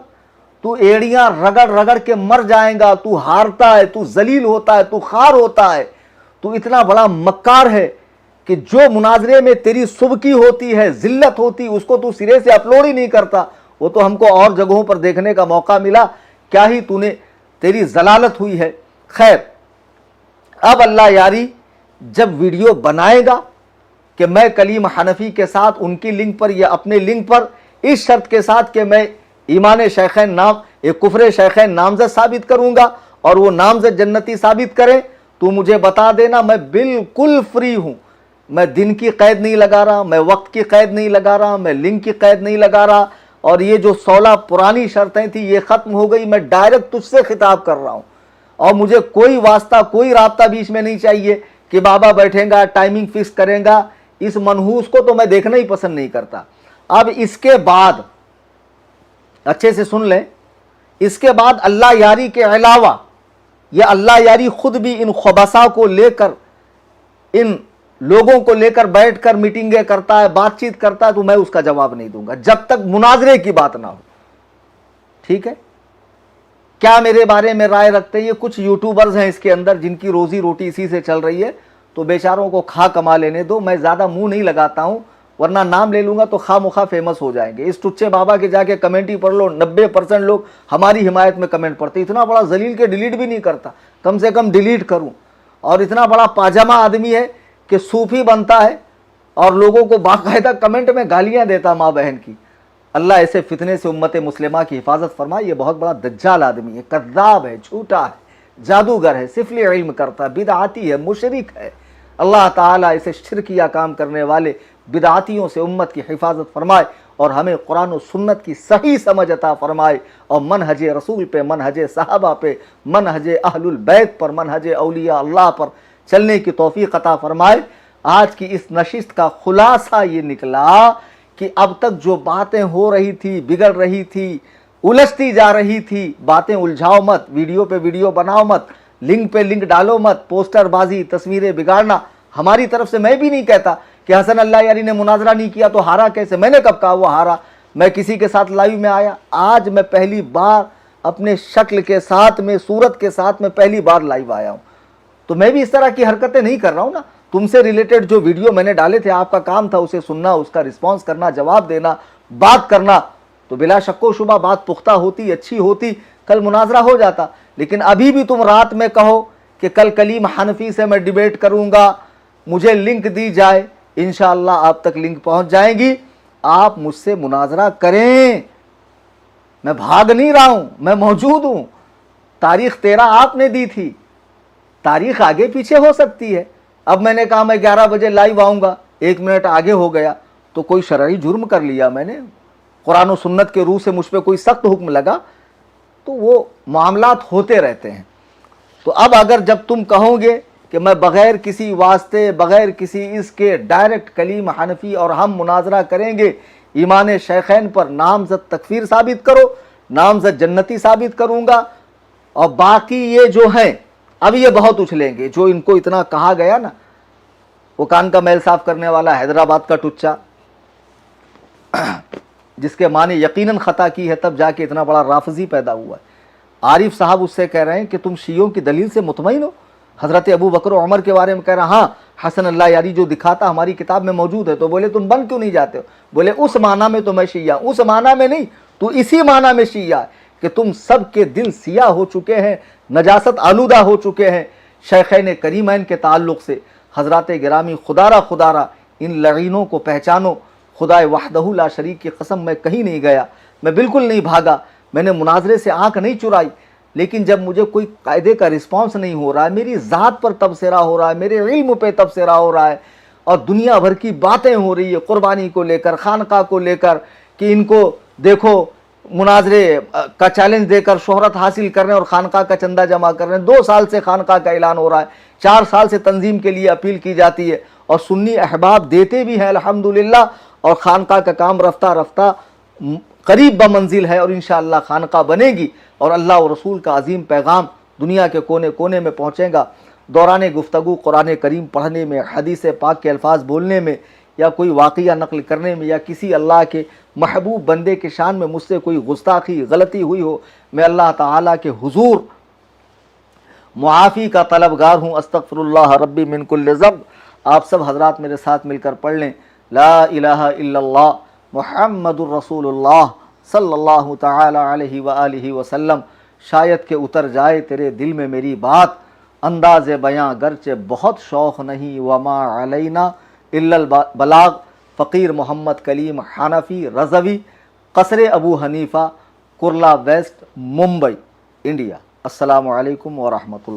तू एड़ियां रगड़ रगड़ के मर जाएगा, तू हारता है, तू जलील होता है, तू खार होता है, तू इतना बड़ा मक्कार है कि जो मुनाजरे में तेरी सुबकी होती है, जिल्लत होती, उसको तू सिरे से अपलोड ही नहीं करता। वो तो हमको और जगहों पर देखने का मौका मिला, क्या ही तूने, तेरी जलालत हुई है। खैर, अब अल्लाह यारी जब वीडियो बनाएगा कि मैं कलीम हनफी के साथ उनकी लिंक पर या अपने लिंक पर इस शर्त के साथ कि मैं ईमान शेखैन नाम, एक कुफर शेखैन नामजद साबित करूंगा और वो नामजद जन्नती साबित करें, तू मुझे बता देना। मैं बिल्कुल फ्री हूं, मैं दिन की कैद नहीं लगा रहा, मैं वक्त की कैद नहीं लगा रहा, मैं लिंक की कैद नहीं लगा रहा। और ये जो 16 पुरानी शर्तें थी ये खत्म हो गई। मैं डायरेक्ट तुझसे खिताब कर रहा हूं और मुझे कोई वास्ता, कोई राब्ता बीच में नहीं चाहिए कि बाबा बैठेगा, टाइमिंग फिक्स करेगा। इस मनहूस को तो मैं देखना ही पसंद नहीं करता। अब इसके बाद अच्छे से सुन लें, इसके बाद अल्लाह यारी के अलावा यह अल्लाह यारी खुद भी इन खबसा को लेकर, इन लोगों को लेकर बैठकर मीटिंगें करता है, बातचीत करता है, तो मैं उसका जवाब नहीं दूंगा जब तक मुनाजरे की बात ना हो। ठीक है? क्या मेरे बारे में राय रखते हैं? ये कुछ यूट्यूबर्स हैं इसके अंदर जिनकी रोजी रोटी इसी से चल रही है, तो बेचारों को खा कमा लेने दो। मैं ज्यादा मुंह नहीं लगाता हूं, वरना नाम ले लूंगा तो खा मुखा फेमस हो जाएंगे। इस टुच्चे बाबा के जाके कमेंट ही पढ़ लो, 90% लोग हमारी हिमायत में कमेंट पढ़ते। इतना बड़ा जलील के डिलीट भी नहीं करता, कम से कम डिलीट करूं। और इतना बड़ा पाजामा आदमी है कि सूफी बनता है और लोगों को बाकायदा कमेंट में गालियां देता माँ बहन की। अल्लाह ऐसे फितने से उम्मत मुस्लिमा की हिफाजत फरमाए। ये बहुत बड़ा दज्जाल आदमी है, कद्दाब है, झूठा है, जादूगर है, सिफली इल्म करता है, बिदआती है, मुशरिक है। अल्लाह ताला इसे शिरकिया काम करने वाले बिदआतियों से उम्मत की हिफाजत फरमाए और हमें कुरान और सुन्नत की सही समझ अता फरमाए और मनहज रसूल पे, मनहज सहाबा पे, मनहज अहलुल बैत पर, मनहज औलिया अल्लाह पर चलने की तौफीक अता फरमाए। आज की इस नशिस्त का खुलासा ये निकला कि अब तक जो बातें हो रही थी, बिगड़ रही थी, उलझती जा रही थी, बातें उलझाओ मत, वीडियो पे वीडियो बनाओ मत, लिंक पे लिंक डालो मत, पोस्टरबाजी, तस्वीरें बिगाड़ना। हमारी तरफ से मैं भी नहीं कहता कि हसन अल्लाह यारी ने मुनाजरा नहीं किया तो हारा कैसे। मैंने कब कहा वो हारा? मैं किसी के साथ लाइव में आया? आज मैं पहली बार अपने शक्ल के साथ में, सूरत के साथ में पहली बार लाइव आया हूं। तो मैं भी इस तरह की हरकतें नहीं कर रहा हूं ना। तुमसे रिलेटेड जो वीडियो मैंने डाले थे, आपका काम था उसे सुनना, उसका रिस्पॉन्स करना, जवाब देना, बात करना। तो बिला शक्को शुबा बात पुख्ता होती, अच्छी होती, कल मुनाजरा हो जाता। लेकिन अभी भी तुम रात में कहो कि कल कलीम हनफी से मैं डिबेट करूंगा, मुझे लिंक दी जाए, इंशाअल्लाह आप तक लिंक पहुंच जाएगी। आप मुझसे मुनाजरा करें, मैं भाग नहीं रहा हूं, मैं मौजूद हूं। तारीख 13 आपने दी थी, तारीख आगे पीछे हो सकती है। अब मैंने कहा मैं 11 बजे लाइव आऊँगा, 1 मिनट आगे हो गया तो कोई शरई जुर्म कर लिया मैंने, कुरान और सुन्नत के रूह से मुझ पर कोई सख्त हुक्म लगा, तो वो मामलात होते रहते हैं। तो अब अगर जब तुम कहोगे कि मैं बग़ैर किसी वास्ते, बग़ैर किसी इसके डायरेक्ट कलीम हनफी और हम मुनाजरा करेंगे, ईमान शेखैन पर नामज़द तकफीर साबित करो, नामज़द जन्नती साबित करूँगा, और बाकी ये जो हैं अब ये बहुत उछलेंगे, जो इनको इतना कहा गया ना, वो कान का मैल साफ़ करने वाला हैदराबाद का टुच्चा, जिसके माने यकीनन ख़ता की है तब जाके इतना बड़ा राफजी पैदा हुआ है। आरिफ साहब उससे कह रहे हैं कि तुम शियों की दलील से मुतमईन हो, हज़रत अबू बकर और उमर के बारे में कह रहा, हाँ हसन अल्लाह यारी जो दिखाता हमारी किताब में मौजूद है। तो बोले तुम बन क्यों नहीं जाते हो? बोले उस माना में तो मैं शिया, उस माना में नहीं, तो इसी माना में शिया कि तुम सब के दिल सिया हो चुके हैं, नजासत आलूदा हो चुके हैं शेखैन करीमैन के ताल्लुक़ से। हज़रात गिरामी खुदारा इन लईनों को पहचानो, खुदाए वहदहू ला शरीक की कसम मैं कहीं नहीं गया, मैं बिल्कुल नहीं भागा, मैंने मुनाजरे से आंख नहीं चुराई, लेकिन जब मुझे कोई कायदे का रिस्पांस नहीं हो रहा है, मेरी ज़ात पर तबसरा हो रहा है, मेरे इल्म पे तबसरा हो रहा है, और दुनिया भर की बातें हो रही है कुर्बानी को लेकर, खानका को लेकर, कि इनको देखो मुनाजरे का चैलेंज देकर शोहरत हासिल कर रहे हैं और खानका का चंदा जमा कर रहे हैं। 2 साल से खानका का ऐलान हो रहा है, 4 साल से तंजीम के लिए अपील की जाती है, और सुन्नी अहबाब देते भी हैं अल्हम्दुलिल्लाह, और खानका का काम रफ्ता रफ्ता करीब बमंजिल है, और इंशाअल्लाह खानका बनेगी और अल्लाह और रसूल का अजीम पैगाम दुनिया के कोने कोने में पहुँचेगा। दौरान गुफ्तगू कुरान करीम पढ़ने में, हदीस पाक के अल्फाज बोलने में, या कोई वाक़या नक़ल करने में, या किसी अल्लाह के महबूब बंदे के शान में मुझसे कोई गुस्ताखी गलती हुई हो, मैं अल्लाह ताला के हुजूर मुआफ़ी का तलबगार हूँ। अस्तग़फिरुल्लाह रब्बी मिन कुल्लि ज़ंब। आप सब हज़रात मेरे साथ मिलकर पढ़ लें, ला इलाहा इल्लल्लाह मुहम्मदुर रसूलुल्लाह सल्लल्लाहु तआला अलैहि व आलिहि वसल्लम। शायद के उतर जाए तेरे दिल में मेरी बात, अंदाज़े बयां गरचे बहुत शौक़ नहीं, वमा अलैना इल्लल बलाग। फ़कीर मोहम्मद कलीम हनफी रज़वी, क़स्र अबू हनीफ़ा, कुर्ला वेस्ट, मुंबई, इंडिया। अस्सलामु अलैकुम व रहमतुल्लाह।